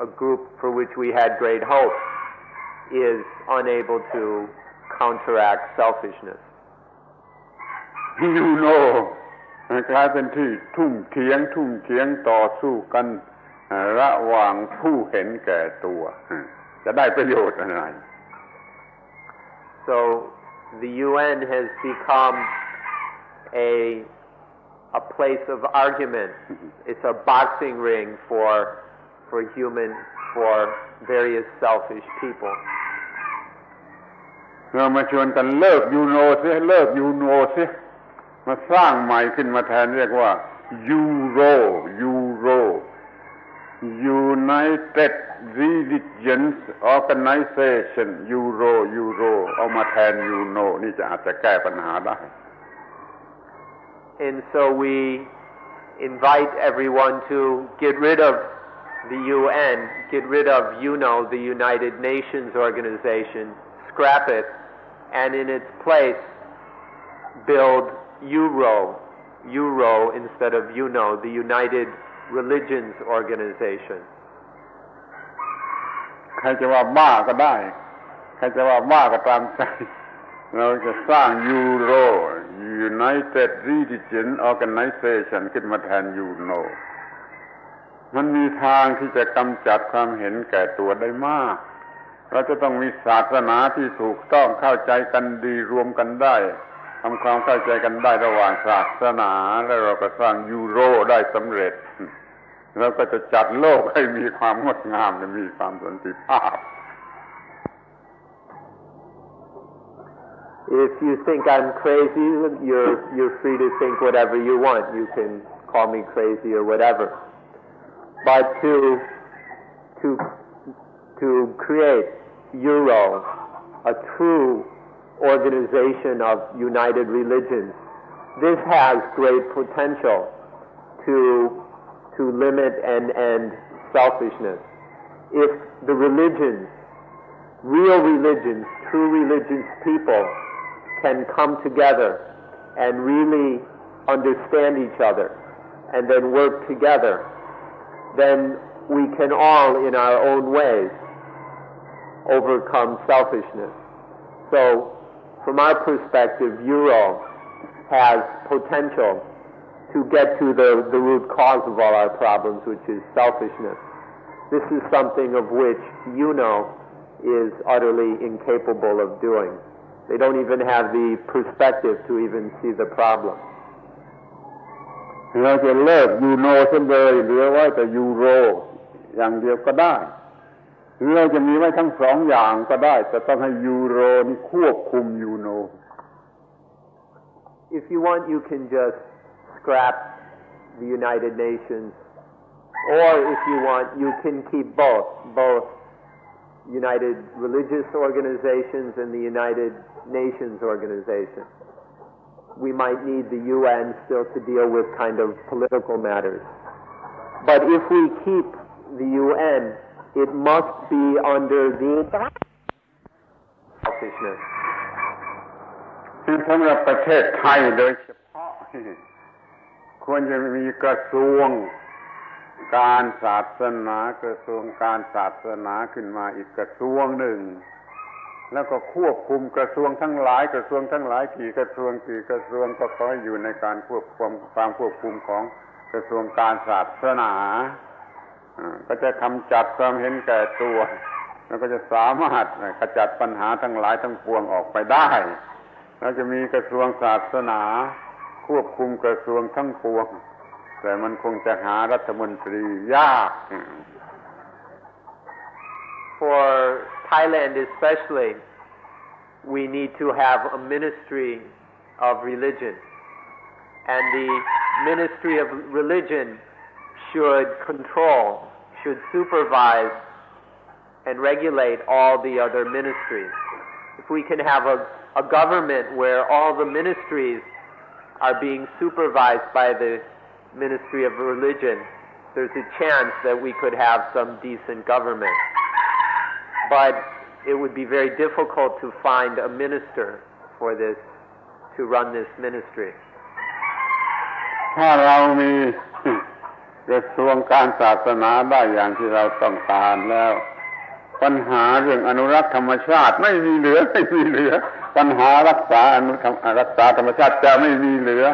Speaker 2: a group for which we had great hope, is unable to counteract selfishness.
Speaker 1: กลายเป็นที่ทุ่มเถียงต่อสู้กันระหว่างผู้เห็นแก่ตัวจะได้ประโยชน์อะไร
Speaker 2: So the UN has become a place of argument. It's a boxing ring for various selfish people.
Speaker 1: เรามาชวนกันเลิกยูโนเสียมาสร้างใหม่ขึ้นมาแทนเรียกว่ายูโร United Religions Organization ยูโรเอามาแทนยูโนนี่จะอาจจะแก้ปัญหาได้
Speaker 2: And so we invite everyone to get rid of the UN, get rid of the United Nations Organization, scrap it, and in its place build Euro instead of the United Religions Organization.
Speaker 1: ใครจะว่าบ้าก็ได้ใครจะว่าบ้าก็ตามใจเราจะสร้างยูโร United Religion Organization ขึ้นมาแทนยูโนมันมีทางที่จะกำจัดความเห็นแก่ตัวได้มากเราจะต้องมีศาสนาที่ถูกต้องเข้าใจกันดีรวมกันได้ทำความเข้าใจกันได้ระหว่างศาสนาแล้วเราก็สร้างยูโรได้สำเร็จเราก็จะจัดโลกให้มีความงดงามและมีความสันติภาพ
Speaker 2: If you think I'm crazy, you're free to think whatever you want. You can call me crazy or whatever. But to create Euro, a true organization of united religions, this has great potential to limit and end selfishness. If the religions, real religions, true religious people can come together and really understand each other and then work together, then we can all in our own ways overcome selfishness. So from our perspective, Euro has potential
Speaker 3: to get to the root cause of all our problems, which is selfishness. This is something of which is utterly incapable of doing. They don't even have the perspective to even see the problem.
Speaker 1: เราจะเลิกยูโนซะเลยเหลือไว้แต่ยูโรอย่างเดียวก็ได้หรือเราจะมีไว้ทั้งสองอย่างก็ได้แต่ต้องให้ยูโรนี่ควบคุมยูโน
Speaker 3: If you want, you can just scrap the United Nations, or if you want, you can keep both United Religious Organizations and the United Nations Organization. We might need the UN still to deal with kind of political matters. But if we keep the UN, it must be under the selfishness.
Speaker 1: สำหรับประเทศไทยโดยเฉพาะควรจะมีกระทรวงการศาสนากระทรวงการศาสนาขึ้นมาอีกกระทรวงหนึ่งแล้วก็ควบคุมกระทรวงทั้งหลายกระทรวงทั้งหลายกี่กระทรวงก็ขออยู่ในการความควบคุมของกระทรวงการศาสนาก็จะกำจัดความเห็นแก่ตัวแล้วก็จะสามารถขจัดปัญหาทั้งหลายทั้งปวงออกไปได้แล้วจะมีกระทรวงศาสนาควบคุมกระทรวงทั้งปวงแต่มันคงจะหารัฐมนตรียาก
Speaker 3: For Thailand especially, we need to have a ministry of religion, and the ministry of religion should supervise and regulate all the other ministries. If we can have a government where all the ministries are being supervised by the Ministry of Religion, there's a chance that we could have some decent government. But it would be very difficult to find a minister for this, to run this ministry.
Speaker 1: ถ้าเรามีกระทรวงการศาสนาได้อย่างที่เราต้องการแล้วปัญหาเรื่องอนุรักษ์ธรรมชาติไม่มีเหลือปัญหารักษาธรรมชาติจะไม่มีเหลือ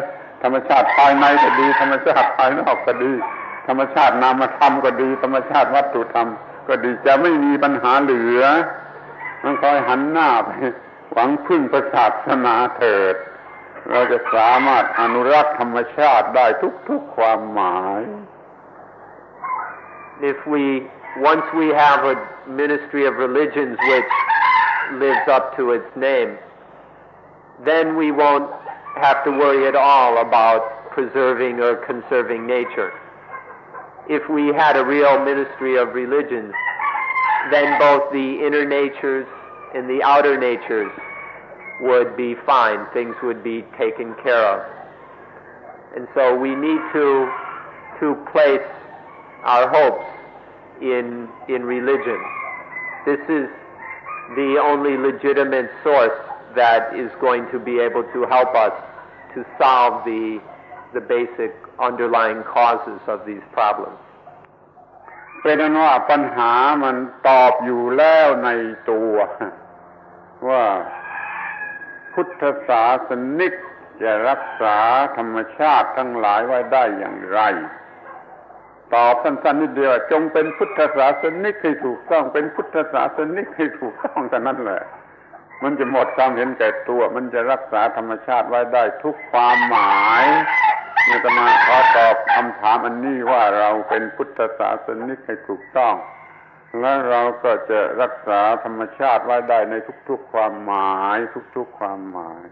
Speaker 1: ธรรมชาติภายในก็ดีธรรมชาติภายนอกก็ดีธรรมชาตินามธรรมก็ดีธรรมชาติวัตถุธรรมก็ดีจะไม่มีปัญหาเหลือมันคอยหันหน้าไปหวังพึ่งพระศาสนาเถิดเราจะสามารถอนุรักษ์ธรรมชาติได้ทุกๆความหมาย
Speaker 3: Once we have a ministry of religions which lives up to its name, then we won't have to worry at all about preserving or conserving nature. If we had a real ministry of religions, then both the inner natures and the outer natures would be fine. Things would be taken care of. And so we need to place our hopes in religion. This is the only legitimate source that is going to be able to help us to solve the basic underlying causes of these problems.
Speaker 1: เป็นอันว่าปัญหามันตอบอยู่แล้วในตัวว่าพุทธศาสนิกจะรักษาธรรมชาติทั้งหลายไว้ได้อย่างไรตอบสั้นๆนิดเดียวจงเป็นพุทธศาสนิกให้ถูกต้องเป็นพุทธศาสนิกให้ถูกต้องเท่านั้นแหละมันจะหมดความเห็นแก่ตัวมันจะรักษาธรรมชาติไว้ได้ทุกความหมายอาตมาขอตอบคำถามอันนี้ว่าเราเป็นพุทธศาสนิกให้ถูกต้องและเราก็จะรักษาธรรมชาติไว้ได้ในทุกๆความหมายทุกๆความหมาย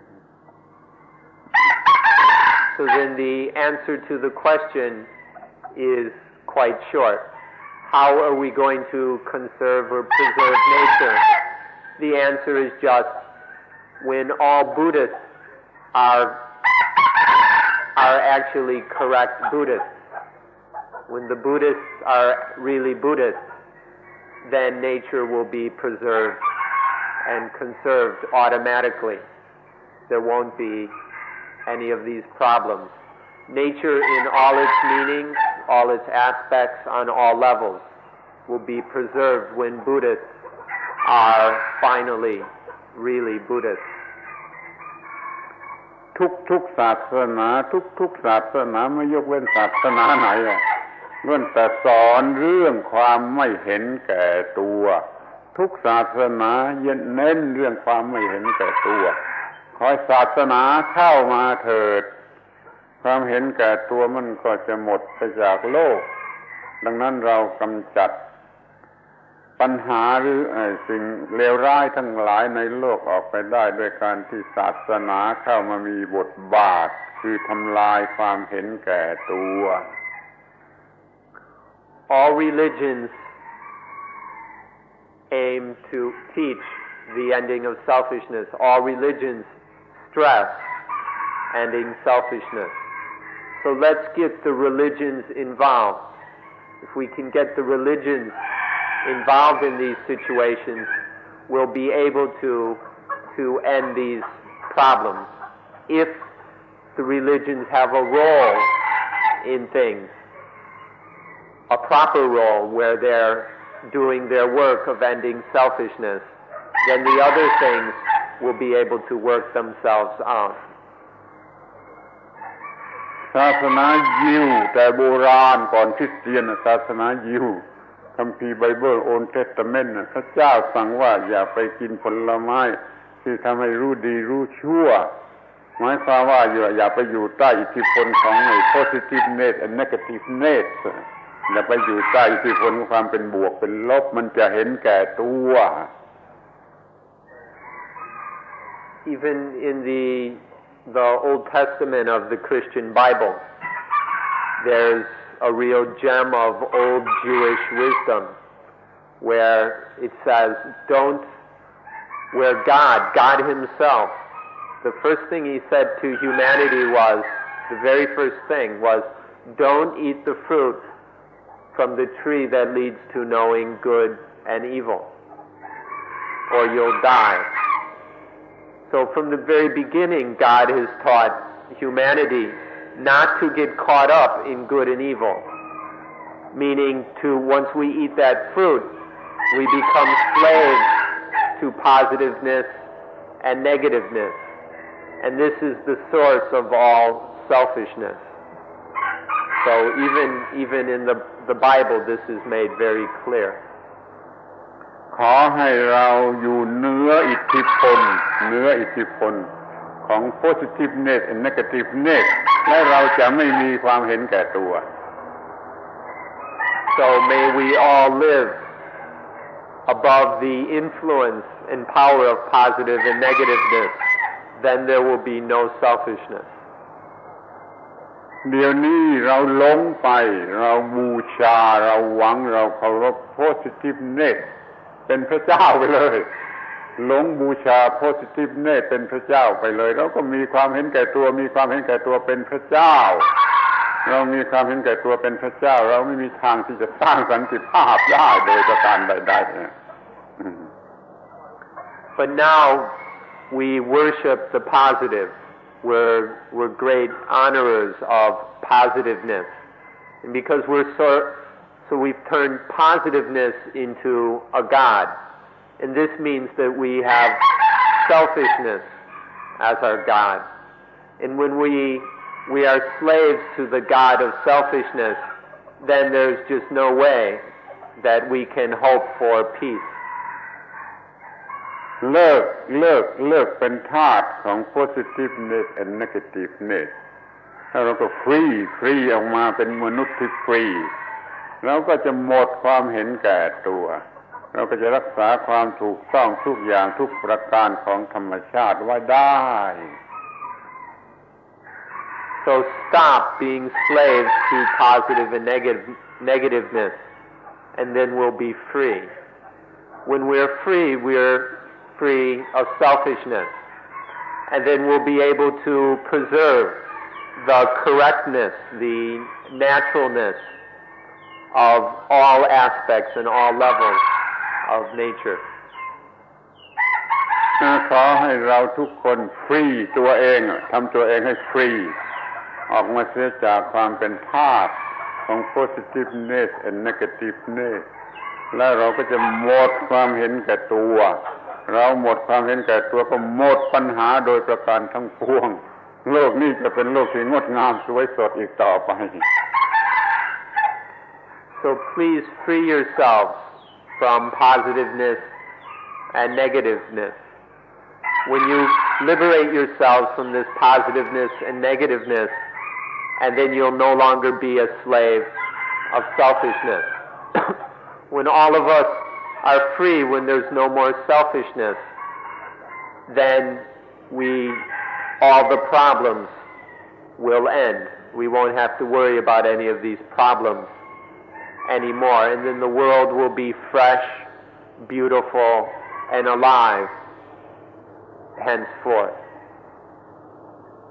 Speaker 3: So then the answer to the question is quite short. How are we going to conserve or preserve nature? The answer is just when all Buddhists are actually correct Buddhists. When the Buddhists are really Buddhists, then nature will be preserved and conserved automatically. There won't be any of these problems. Nature in all its meanings, all its aspects on all levels will be preserved when Buddhists are finally really Buddhists.
Speaker 1: ทุกศาสนาทุกศาสนาไม่ยกเว้นศาสนาไหนล้วนแต่สอนเรื่องความไม่เห็นแก่ตัวทุกศาสนาเน้นเรื่องความไม่เห็นแก่ตัวขอให้ศาสนาเข้ามาเถิดความเห็นแก่ตัวมันก็จะหมดไปจากโลกดังนั้นเรากำจัดปัญหาหรือสิ่งเลวร้ายทั้งหลายในโลกออกไปได้ด้วยการที่ศาสนาเข้ามามีบทบาทคือทำลายความเห็นแก่ตัว
Speaker 3: All religions aim to teach the ending of selfishness. All religions stress ending selfishness. So let's get the religions involved. If we can get the religions involved in these situations, we'll be able to end these problems. If the religions have a role in things, a proper role where they're doing their work of ending selfishness, then the other things will be able to work themselves out.
Speaker 1: ศาสนายิวแต่โบราณก่อนคริสเตียนศาสนายิวคัมภีร์ไบเบิลโอลด์เทสตาเมนต์พระเจ้าสั่งว่าอย่าไปกินผลไม้ที่ทำให้รู้ดีรู้ชั่วหมายความว่าอย่าไปอยู่ใต้อิทธิพลของpositiveness and negativeness อย่าไปอยู่ใต้อิทธิพลของความเป็นบวกเป็นลบมันจะเห็นแก่ตัว
Speaker 3: Even in the Old Testament of the Christian Bible, there's a real gem of old Jewish wisdom where it says, where God himself, the first thing he said to humanity was, the very first thing was, don't eat the fruit from the tree that leads to knowing good and evil, or you'll die. So from the very beginning, God has taught humanity not to get caught up in good and evil, meaning once we eat that fruit, we become slaves to positiveness and negativeness. And this is the source of all selfishness. So even in the Bible, this is made very clear.
Speaker 1: ขอให้เราอยู่เหนืออิทธิพลของ positiveness and negativeness และเราจะไม่มีความเห็นแก่ตัว
Speaker 3: So may we all live above the influence and power of positive and negativeness. Then there will be no selfishness.
Speaker 1: เดี๋ยวนี้เราหลงไปเราบูชาเราหวังเราเคารพ positiveness เป็นพระเจ้าไปเลยหลงบูชา positiveness เป็นพระเจ้าไปเลยเราก็มีความเห็นแก่ตัวมีความเห็นแก่ตัวเป็นพระเจ้าเรามีความเห็นแก่ตัวเป็นพระเจ้าเราไม่มีทางที่จะสร้างสันติภาพได้โดยประการใดๆ
Speaker 3: But now we worship the positive. We're great honorers of positiveness. And because so we've turned positiveness into a god. And this means that we have selfishness as our god. And when we are slaves to the god of selfishness, then there's just no way that we can hope for peace.
Speaker 1: เลิกเป็นทาสของ positiveness and negativeness ถ้าเราก็ฟรีออกมาเป็นมนุษย์ที่ฟรีเราก็จะหมดความเห็นแก่ตัวเราก็จะรักษาความถูกต้องทุกอย่างทุกประการของธรรมชาติไว้ได้
Speaker 3: So stop being slaves to positive and negativeness, and then we'll be free. When we're free of selfishness, and then we'll be able to preserve the correctness, the naturalness of all aspects and all levels of nature.
Speaker 1: ขอให้เราทุกคนฟรีตัวเองทำตัวเองให้ฟรีออกมาเสียจากความเป็นทาสของ positiveness and negativeness แล้วเราก็จะหมดความเห็นแก่ตัวเราหมดความเห็นแก่ตัวก็หมดปัญหาโดยประการทั้งปวง โลกนี้จะเป็นโลกที่งดงามสวยสดอีกต่อไป
Speaker 3: So please free yourselves from positiveness and negativeness. When you liberate yourselves from this positiveness and negativeness, and then you'll no longer be a slave of selfishness. When all of us are free, when there's no more selfishness, then all the problems will end. We won't have to worry about any of these problems anymore, and then the world will be fresh, beautiful, and alive henceforth.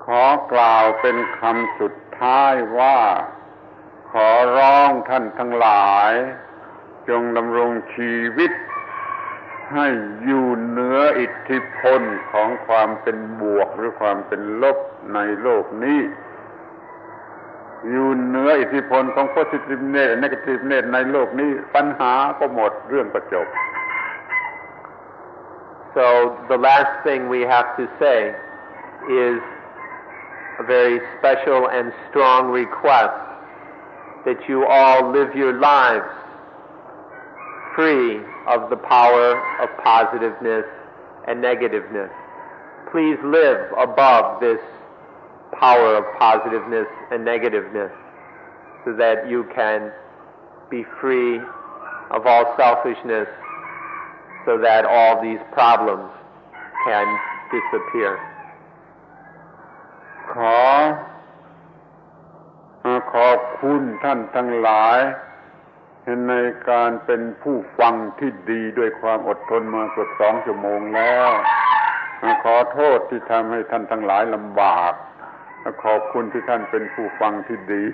Speaker 1: ขอกล่าวเป็นคำสุดท้ายว่าขอร้องท่านทั้งหลายจงดำรงชีวิตให้อยู่เหนืออิทธิพลของความเป็นบวกหรือความเป็นลบในโลกนี้อยู่เหนืออิทธิพลของ positiveness and negativeness ในโลกนี้ปัญหาก็หมดเรื่องก็จบ
Speaker 3: So the last thing we have to say is a very special and strong request that you all live your lives free of the power of positiveness and negativeness. Please live above this power of positiveness and negativeness so that you can be free of all selfishness so that all these problems can disappear.
Speaker 1: ขอบคุณท่านทั้งหลายในการเป็นผู้ฟังที่ดีด้วยความอดทนมาเกือบ2 ชั่วโมงแล้วขอโทษที่ทำให้ท่านทั้งหลายลำบากขอบคุณที่ท่านเป็นผู้ฟังที่ดี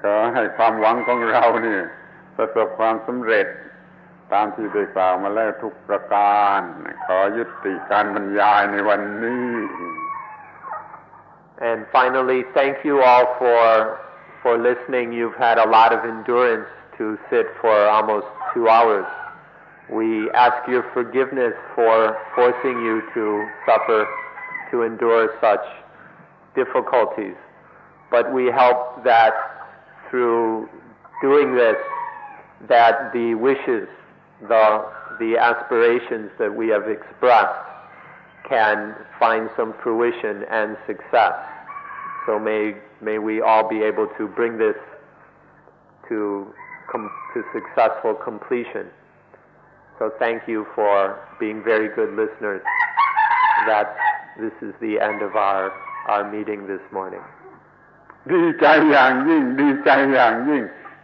Speaker 1: ขอให้ความหวังของเราเนี่ยประสบความสำเร็จตามที่ได้กล่าวมาแล้วทุกประการขอยุติการบรรยายในวันนี้
Speaker 3: And finally, thank you all for listening. You've had a lot of endurance to sit for almost 2 hours. We ask your forgiveness for forcing you to suffer, to endure such difficulties. But we hope that through doing this, that the wishes, the aspirations that we have expressed can find some fruition and success. So may we all be able to bring this to successful completion. So thank you for being very good listeners. That this is the end of our meeting this morning.
Speaker 1: ดีใจอย่างยิ่ง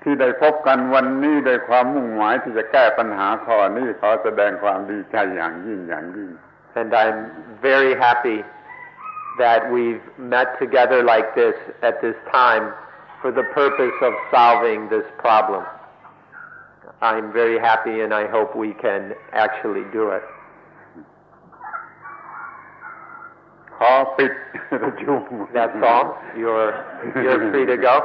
Speaker 1: ที่ได้พบกันวันนี้ด้วยความมุ่งหมายที่จะแก้ปัญหาข้อนี้ขอแสดงความดีใจอย่างยิ่ง
Speaker 3: And I'm very happy that we've met together like this at this time for the purpose of solving this problem. I'm very happy and I hope we can actually do it.
Speaker 1: ขอปิดประชุม
Speaker 3: That's all. You're free to go.